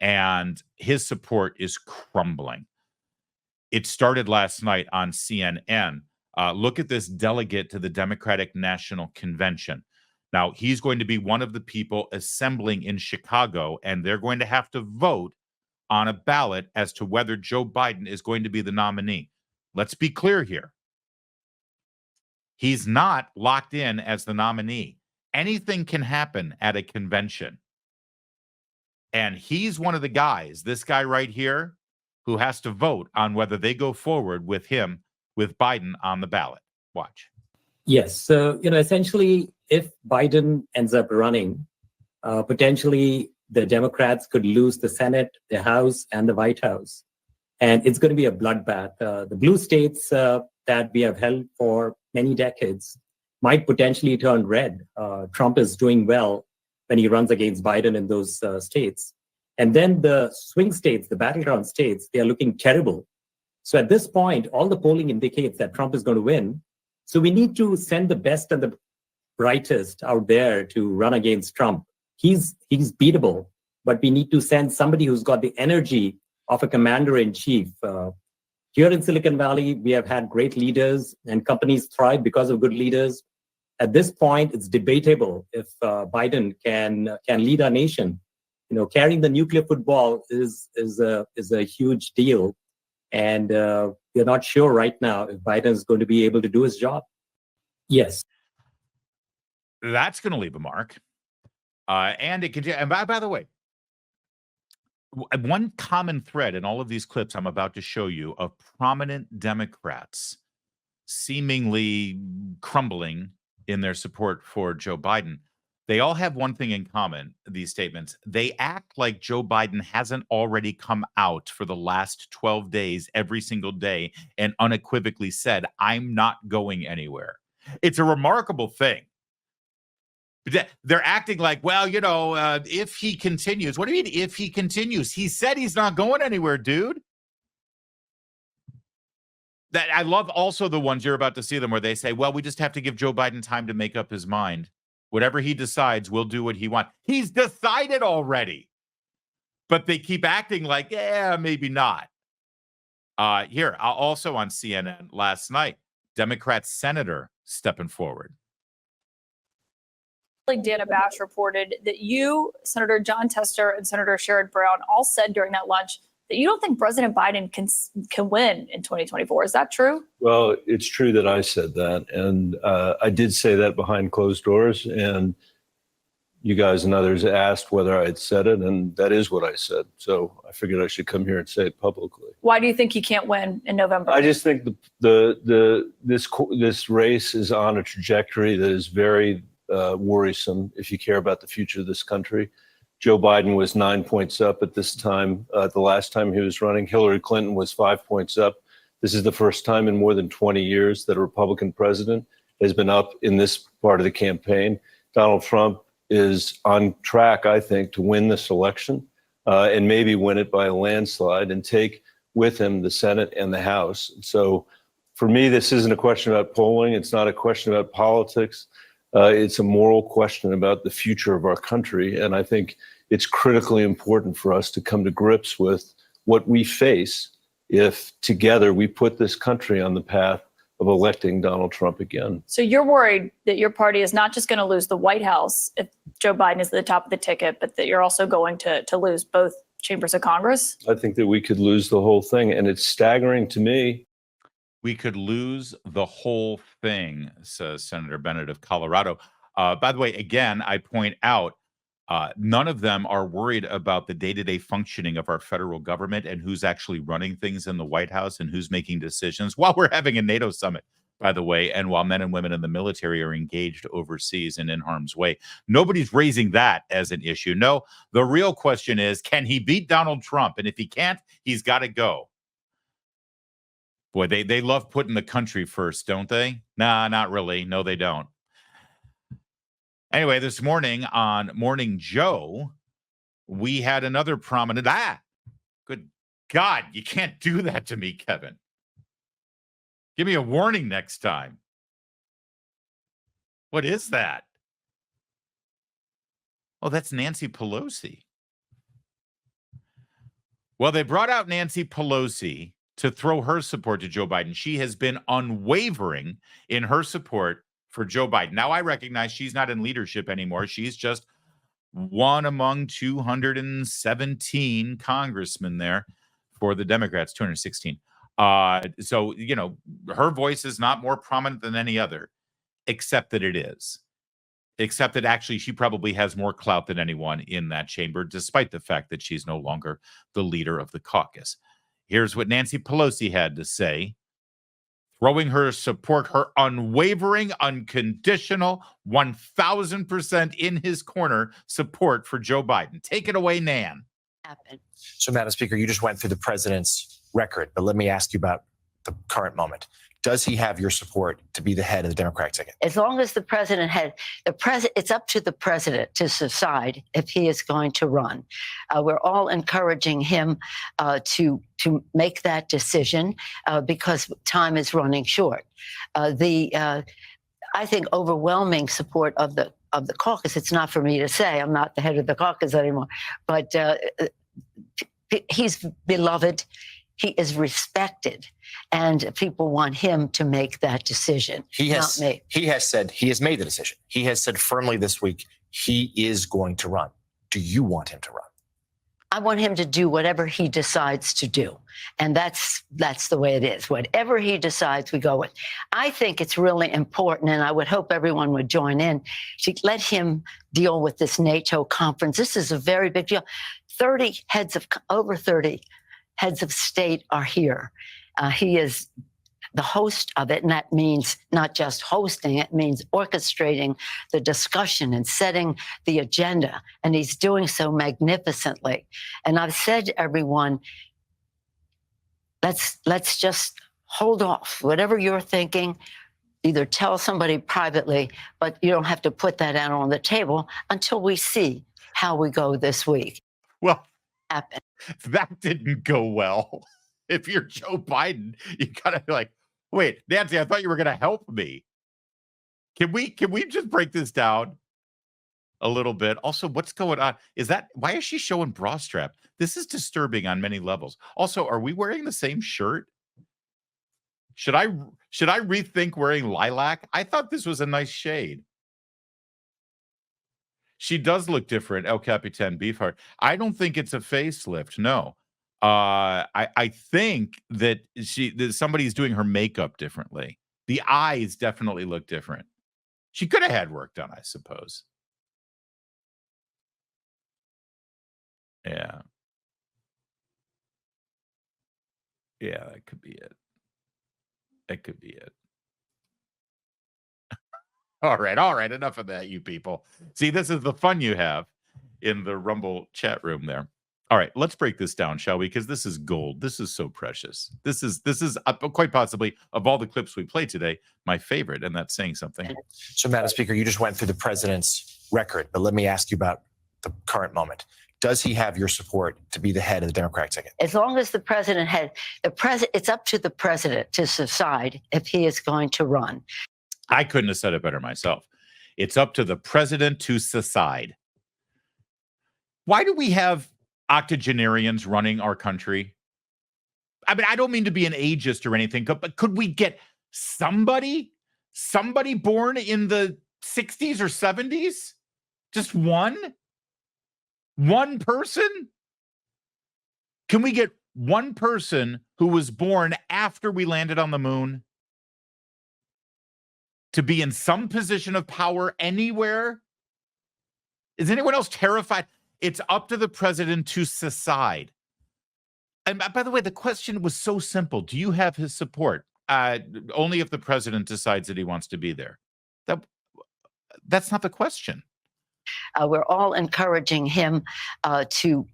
and his support is crumbling. It started last night on CNN. Look at this delegate to the Democratic National Convention. Now, he's going to be one of the people assembling in Chicago, and they're going to have to vote on a ballot as to whether Joe Biden is going to be the nominee. Let's be clear here. He's not locked in as the nominee. Anything can happen at a convention. And he's one of the guys, this guy right here, who has to vote on whether they go forward with him, with Biden on the ballot. Watch. Yes. So, essentially, if Biden ends up running, potentially the Democrats could lose the Senate, the House, and the White House. And it's going to be a bloodbath. The blue states that we have held for many decades might potentially turn red. Trump is doing well when he runs against Biden in those states. And then the swing states, the battleground states, they are looking terrible. So at this point, all the polling indicates that Trump is going to win. So we need to send the best and the brightest out there to run against Trump. He's beatable, but we need to send somebody who's got the energy of a commander-in-chief. Here in Silicon Valley, we have had great leaders, and companies thrive because of good leaders. At this point, it's debatable if Biden can lead our nation. Carrying the nuclear football is a huge deal, and we're not sure right now if Biden is going to be able to do his job. Yes, that's going to leave a mark, and it can. And by the way, one common thread in all of these clips I'm about to show you of prominent Democrats seemingly crumbling in their support for Joe Biden, They all have one thing in common, these statements. They act like Joe Biden hasn't already come out for the last 12 days, every single day, and unequivocally said, I'm not going anywhere. It's a remarkable thing. They're acting like, well, if he continues. What do you mean, if he continues? He said he's not going anywhere, dude. That I love also the ones you're about to see them where they say, well, we just have to give Joe Biden time to make up his mind. Whatever he decides, we'll do what he wants. He's decided already. But they keep acting like, yeah, maybe not. Here, also on CNN last night, Democrat senator stepping forward. Dana Bash reported that you, Senator John Tester, and Senator Sherrod Brown all said during that lunch that you don't think President Biden can win in 2024. Is that true? Well, it's true that I said that. And I did say that behind closed doors. And you guys and others asked whether I had said it. And that is what I said. So I figured I should come here and say it publicly. Why do you think he can't win in November? I just think this race is on a trajectory that is very worrisome if you care about the future of this country. Joe Biden was 9 points up at this time. The last time he was running, Hillary Clinton was 5 points up. This is the first time in more than 20 years that a Republican president has been up in this part of the campaign. Donald Trump is on track, I think, to win this election and maybe win it by a landslide and take with him the Senate and the House. So for me, this isn't a question about polling. It's not a question about politics. It's a moral question about the future of our country. And I think it's critically important for us to come to grips with what we face if together we put this country on the path of electing Donald Trump again. So you're worried that your party is not just going to lose the White House if Joe Biden is at the top of the ticket, but that you're also going to lose both chambers of Congress? I think that we could lose the whole thing. And it's staggering to me. We could lose the whole thing, says Senator Bennett of Colorado. By the way, again, I point out, none of them are worried about the day-to-day functioning of our federal government and who's actually running things in the White House and who's making decisions while we're having a NATO summit, by the way, and while men and women in the military are engaged overseas and in harm's way. Nobody's raising that as an issue. No, the real question is, can he beat Donald Trump? And if he can't, he's got to go. Boy, they love putting the country first, don't they? Nah, not really. No, they don't. Anyway, this morning on Morning Joe, we had another prominent. Good God, you can't do that to me, Kevin. Give me a warning next time. What is that? Oh, that's Nancy Pelosi. Well, they brought out Nancy Pelosi to throw her support to Joe Biden. She has been unwavering in her support for Joe Biden. Now, I recognize she's not in leadership anymore. She's just one among 217 congressmen there for the Democrats, 216. So, her voice is not more prominent than any other, except that it is. Except that actually she probably has more clout than anyone in that chamber, despite the fact that she's no longer the leader of the caucus. Here's what Nancy Pelosi had to say, throwing her support, her unwavering, unconditional, 1,000% in his corner support for Joe Biden. Take it away, Nan. So, Madam Speaker, you just went through the president's record, but let me ask you about the current moment. Does he have your support to be the head of the Democratic ticket? As long as the president it's up to the president to decide if he is going to run. We're all encouraging him to make that decision because time is running short. I think overwhelming support of the caucus. It's not for me to say. I'm not the head of the caucus anymore, but he's beloved. He is respected, and people want him to make that decision. Not me. He has said he has made the decision. He has said firmly this week he is going to run. Do you want him to run? I want him to do whatever he decides to do, and that's the way it is. Whatever he decides, we go with. I think it's really important, and I would hope everyone would join in to let him deal with this NATO conference. This is a very big deal. Over 30 heads of state are here. He is the host of it, and that means not just hosting, it means orchestrating the discussion and setting the agenda, and he's doing so magnificently. And I've said to everyone, let's just hold off. Whatever you're thinking, either tell somebody privately, but you don't have to put that out on the table until we see how we go this week. Well, happen. That didn't go well. If you're Joe Biden, you gotta be like, wait, Nancy, I thought you were gonna help me. Can we just break this down a little bit? Also, what's going on? Why is she showing bra strap? This is disturbing on many levels. Also, are we wearing the same shirt? Should I rethink wearing lilac? I thought this was a nice shade. She does look different, El Capitan Beefheart. I don't think it's a facelift. No, I think that somebody's doing her makeup differently. The eyes definitely look different. She could have had work done, I suppose. Yeah, that could be it. That could be it. All right. Enough of that, you people. See, this is the fun you have in the Rumble chat room there. All right, let's break this down, shall we? Because this is gold. This is so precious. This is quite possibly, of all the clips we played today, my favorite, and that's saying something. So, Madam Speaker, you just went through the president's record, but let me ask you about the current moment. Does he have your support to be the head of the Democratic ticket? As long as the president it's up to the president to decide if he is going to run. I couldn't have said it better myself. It's up to the president to decide. Why do we have octogenarians running our country? I mean, I don't mean to be an ageist or anything, but could we get somebody born in the 60s or 70s? Just one person? Can we get one person who was born after we landed on the moon to be in some position of power anywhere? Is anyone else terrified? It's up to the president to decide. And by the way, the question was so simple. Do you have his support? Only if the president decides that he wants to be there. That's not the question. We're all encouraging him to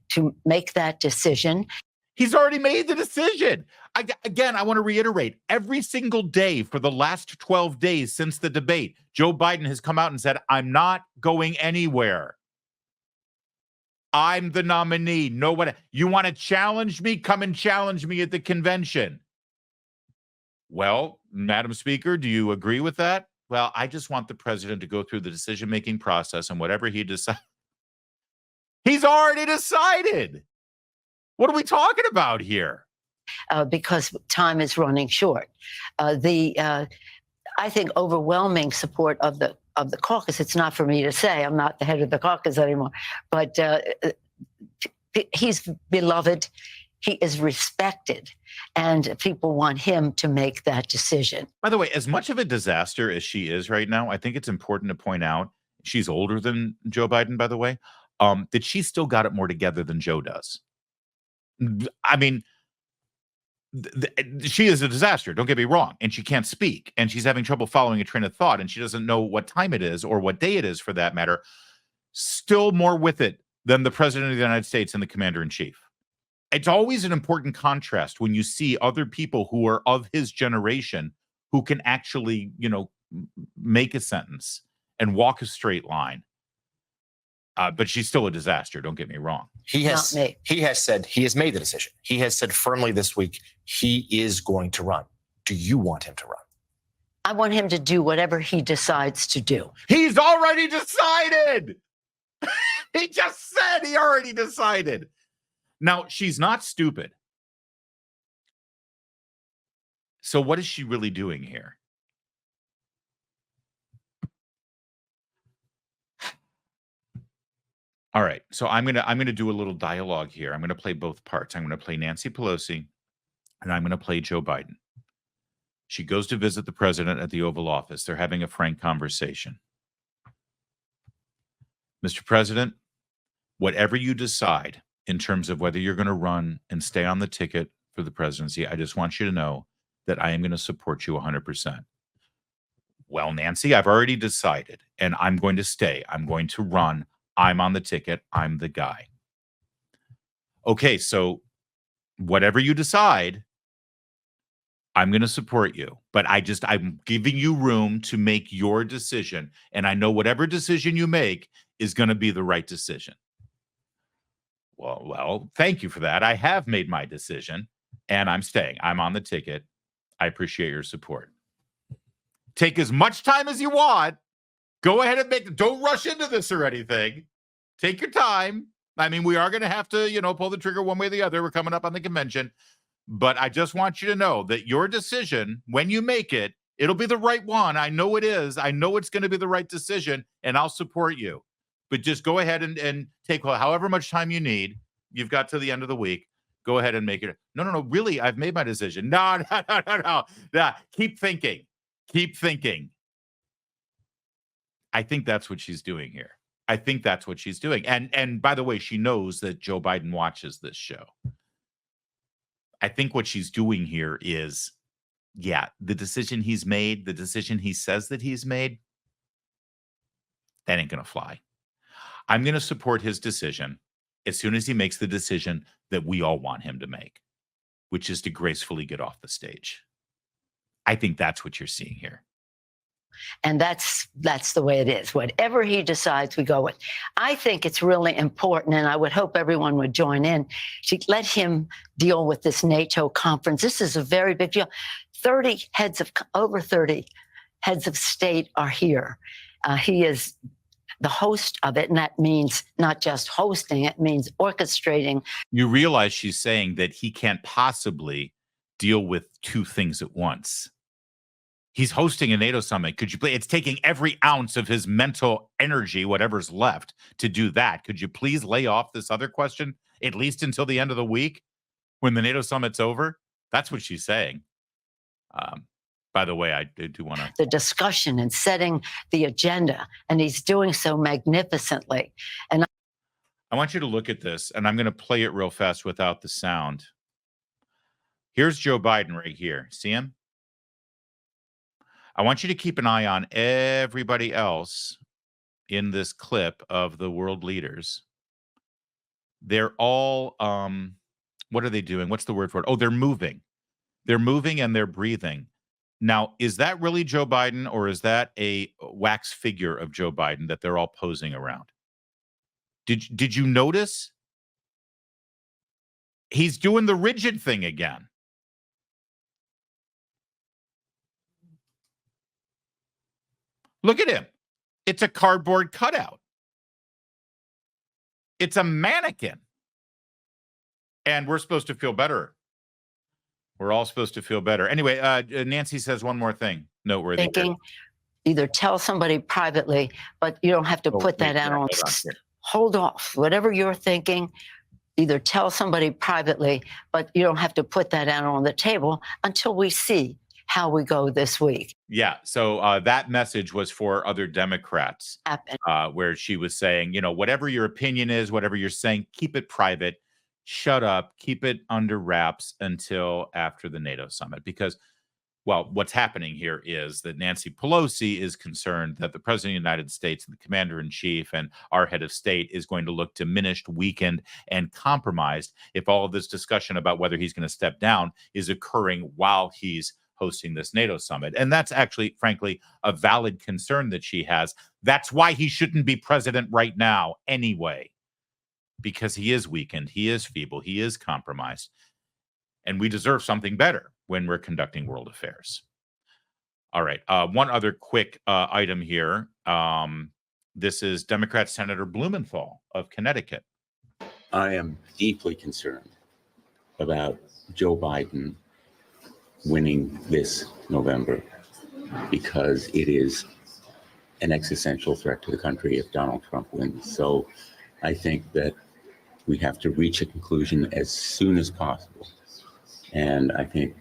make that decision. He's already made the decision. I want to reiterate, every single day for the last 12 days since the debate, Joe Biden has come out and said, I'm not going anywhere. I'm the nominee. No one. You want to challenge me? Come and challenge me at the convention. Well, Madam Speaker, do you agree with that? Well, I just want the president to go through the decision-making process, and whatever he decides, he's already decided. What are we talking about here? Because time is running short. I think overwhelming support of the caucus. It's not for me to say. I'm not the head of the caucus anymore. But he's beloved. He is respected, and people want him to make that decision. By the way, as much of a disaster as she is right now, I think it's important to point out she's older than Joe Biden, by the way, that she's still got it more together than Joe does. I mean, she is a disaster, don't get me wrong, and she can't speak, and she's having trouble following a train of thought, and she doesn't know what time it is or what day it is for that matter. Still more with it than the president of the United States and the commander-in-chief. It's always an important contrast when you see other people who are of his generation who can actually, make a sentence and walk a straight line. But she's still a disaster. Don't get me wrong. He has said he has made the decision. He has said firmly this week he is going to run. Do you want him to run? I want him to do whatever he decides to do. He's already decided. He just said he already decided. Now, she's not stupid. So what is she really doing here? All right, so I'm gonna do a little dialogue here. I'm gonna play both parts. I'm gonna play Nancy Pelosi, and I'm gonna play Joe Biden. She goes to visit the president at the Oval Office. They're having a frank conversation. Mr. President, whatever you decide in terms of whether you're going to run and stay on the ticket for the presidency, I just want you to know that I am going to support you 100%. Well, Nancy, I've already decided, and I'm going to stay. I'm going to run. I'm on the ticket. I'm the guy. Okay, so whatever you decide, I'm going to support you. But I'm giving you room to make your decision. And I know whatever decision you make is going to be the right decision. Well, thank you for that. I have made my decision, and I'm staying. I'm on the ticket. I appreciate your support. Take as much time as you want. Go ahead and don't rush into this or anything. Take your time. I mean, we are going to have to, pull the trigger one way or the other. We're coming up on the convention. But I just want you to know that your decision, when you make it, it'll be the right one. I know it is. I know it's going to be the right decision, and I'll support you. But just go ahead and take however much time you need. You've got to the end of the week. Go ahead and make it. No. Really, I've made my decision. No. Keep thinking. Keep thinking. I think that's what she's doing here. I think that's what she's doing. And by the way, she knows that Joe Biden watches this show. I think what she's doing here is, the decision he's made, the decision he says that he's made, that ain't going to fly. I'm going to support his decision as soon as he makes the decision that we all want him to make, which is to gracefully get off the stage. I think that's what you're seeing here. And that's the way it is. Whatever he decides, we go with. I think it's really important, and I would hope everyone would join in to let him deal with this NATO conference. This is a very big deal. Over 30 heads of state are here. He is the host of it, and that means not just hosting, it means orchestrating. You realize she's saying that he can't possibly deal with two things at once. He's hosting a NATO summit. Could you please? It's taking every ounce of his mental energy, whatever's left, to do that. Could you please lay off this other question, at least until the end of the week when the NATO summit's over? That's what she's saying. By the way, I do want to. The discussion and setting the agenda, and he's doing so magnificently. And I want you to look at this, and I'm going to play it real fast without the sound. Here's Joe Biden right here. See him? I want you to keep an eye on everybody else in this clip of the world leaders. They're all, what are they doing? What's the word for it? Oh, they're moving. They're moving and they're breathing. Now, is that really Joe Biden, or is that a wax figure of Joe Biden that they're all posing around? Did you notice? He's doing the rigid thing again. Look at him. It's a cardboard cutout. It's a mannequin. And we're supposed to feel better. We're all supposed to feel better. Anyway, Nancy says one more thing noteworthy. Thinking, either tell somebody privately, but you don't have to put that out on. Hold off. Whatever you're thinking, either tell somebody privately, but you don't have to put that out on the table until we see how we go this week. Yeah. So that message was for other Democrats, where she was saying, whatever your opinion is, whatever you're saying, keep it private. Shut up. Keep it under wraps until after the NATO summit. Because, well, what's happening here is that Nancy Pelosi is concerned that the president of the United States, the commander in chief, and our head of state is going to look diminished, weakened, and compromised if all of this discussion about whether he's going to step down is occurring while he's hosting this NATO summit. And that's actually, frankly, a valid concern that she has. That's why he shouldn't be president right now anyway, because he is weakened, he is feeble, he is compromised. And we deserve something better when we're conducting world affairs. All right. One other quick item here. This is Democrat Senator Blumenthal of Connecticut. I am deeply concerned about Joe Biden winning this November because it is an existential threat to the country if Donald Trump wins. So I think that we have to reach a conclusion as soon as possible. And I think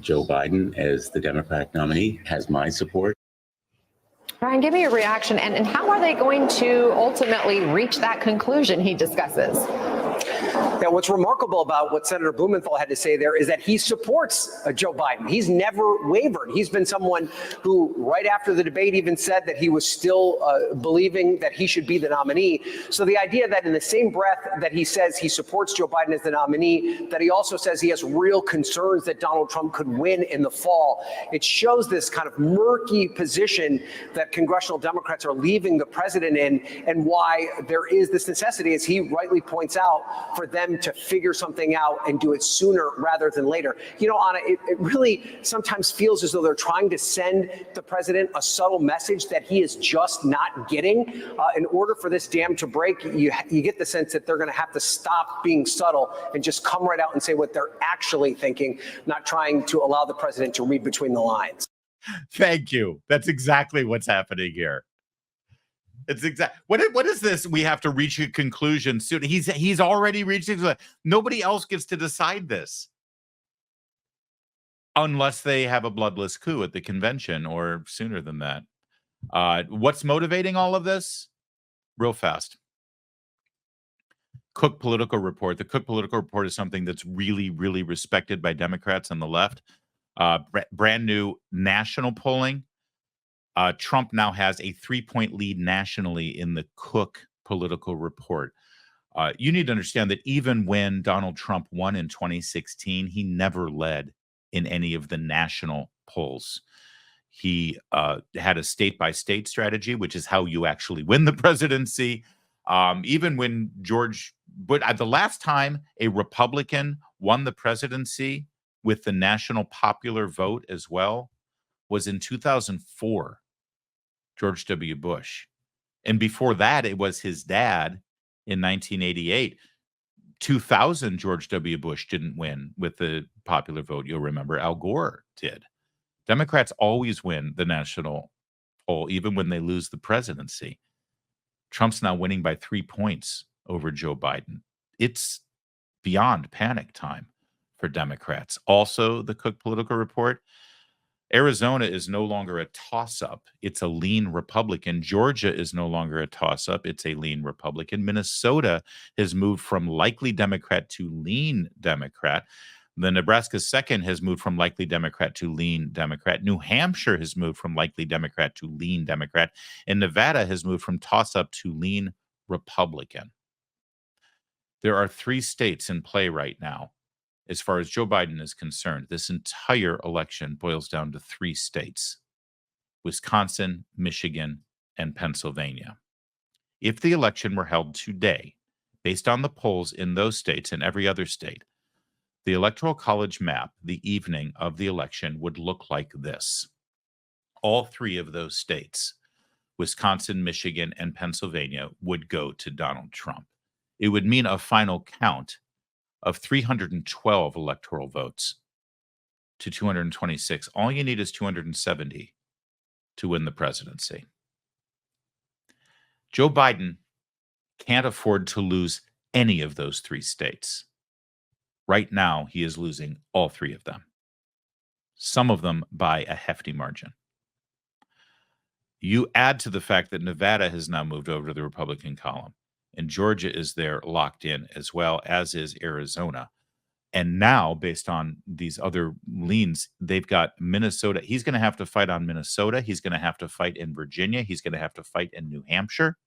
Joe Biden, as the Democratic nominee, has my support. Brian, give me your reaction. And how are they going to ultimately reach that conclusion he discusses? Now, what's remarkable about what Senator Blumenthal had to say there is that he supports Joe Biden. He's never wavered. He's been someone who, right after the debate, even said that he was still believing that he should be the nominee. So the idea that in the same breath that he says he supports Joe Biden as the nominee, that he also says he has real concerns that Donald Trump could win in the fall, it shows this kind of murky position that congressional Democrats are leaving the president in, and why there is this necessity, as he rightly points out, for them to figure something out and do it sooner rather than later. You know, Anna, it really sometimes feels as though they're trying to send the president a subtle message that he is just not getting. In order for this dam to break, you get the sense that they're going to have to stop being subtle and just come right out and say what they're actually thinking, not trying to allow the president to read between the lines. Thank you. That's exactly what's happening here. It's what is this? We have to reach a conclusion soon. He's already reached it. Nobody else gets to decide this unless they have a bloodless coup at the convention or sooner than that. What's motivating all of this? Real fast. Cook Political Report. The Cook Political Report is something that's really, really respected by Democrats on the left. Brand new national polling. Trump now has a 3-point lead nationally in the Cook Political Report. You need to understand that even when Donald Trump won in 2016, he never led in any of the national polls. He had a state-by-state strategy, which is how you actually win the presidency. Even when the last time a Republican won the presidency with the national popular vote as well was in 2004. George W. Bush. And before that, it was his dad in 1988. 2000, George W. Bush didn't win with the popular vote. You'll remember Al Gore did. Democrats always win the national poll, even when they lose the presidency. Trump's now winning by 3 points over Joe Biden. It's beyond panic time for Democrats. Also, the Cook Political Report, Arizona is no longer a toss-up. It's a lean Republican. Georgia is no longer a toss-up. It's a lean Republican. Minnesota has moved from likely Democrat to lean Democrat. The Nebraska 2nd has moved from likely Democrat to lean Democrat. New Hampshire has moved from likely Democrat to lean Democrat. And Nevada has moved from toss-up to lean Republican. There are 3 states in play right now. As far as Joe Biden is concerned, this entire election boils down to 3 states: Wisconsin, Michigan, and Pennsylvania. If the election were held today, based on the polls in those states and every other state, the Electoral College map the evening of the election would look like this. All 3 of those states, Wisconsin, Michigan, and Pennsylvania, would go to Donald Trump. It would mean a final count of 312 electoral votes to 226. All you need is 270 to win the presidency. Joe Biden can't afford to lose any of those 3 states. Right now, he is losing all 3 of them, some of them by a hefty margin. You add to the fact that Nevada has now moved over to the Republican column, and Georgia is there locked in as well, as is Arizona. And now, based on these other leans, they've got Minnesota. He's going to have to fight on Minnesota. He's going to have to fight in Virginia. He's going to have to fight in New Hampshire.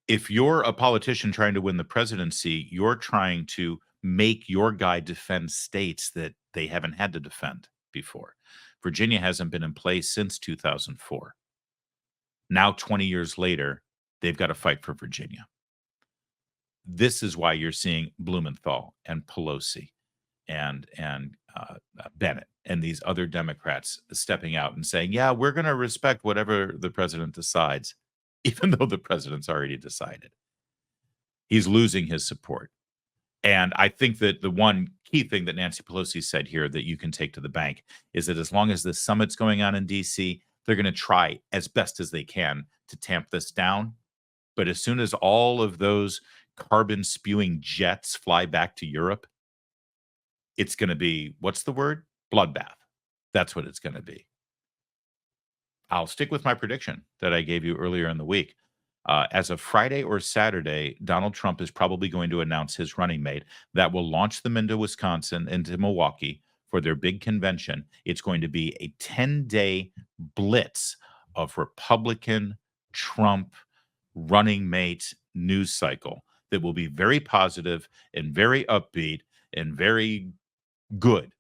If you're a politician trying to win the presidency, you're trying to make your guy defend states that they haven't had to defend before. Virginia hasn't been in place since 2004. Now, 20 years later, they've got to fight for Virginia. This is why you're seeing Blumenthal and Pelosi and Bennett and these other Democrats stepping out and saying, yeah, we're going to respect whatever the president decides, even though the president's already decided. He's losing his support. And I think that the one key thing that Nancy Pelosi said here that you can take to the bank is that as long as the summit's going on in D.C., they're going to try as best as they can to tamp this down. But as soon as all of those carbon spewing jets fly back to Europe, it's going to be, what's the word? Bloodbath. That's what it's going to be. I'll stick with my prediction that I gave you earlier in the week. As of Friday or Saturday, Donald Trump is probably going to announce his running mate that will launch them into Wisconsin, into Milwaukee for their big convention. It's going to be a 10-day blitz of Republican Trump running mate news cycle that will be very positive and very upbeat and very good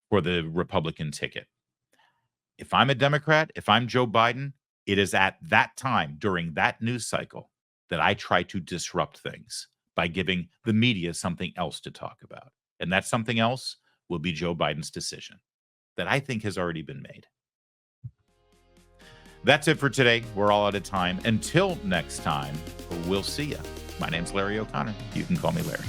for the Republican ticket. If I'm a Democrat, if I'm Joe Biden, it is at that time, during that news cycle, that I try to disrupt things by giving the media something else to talk about. And that something else will be Joe Biden's decision that I think has already been made. That's it for today. We're all out of time. Until next time, we'll see you. My name's Larry O'Connor. You can call me Larry.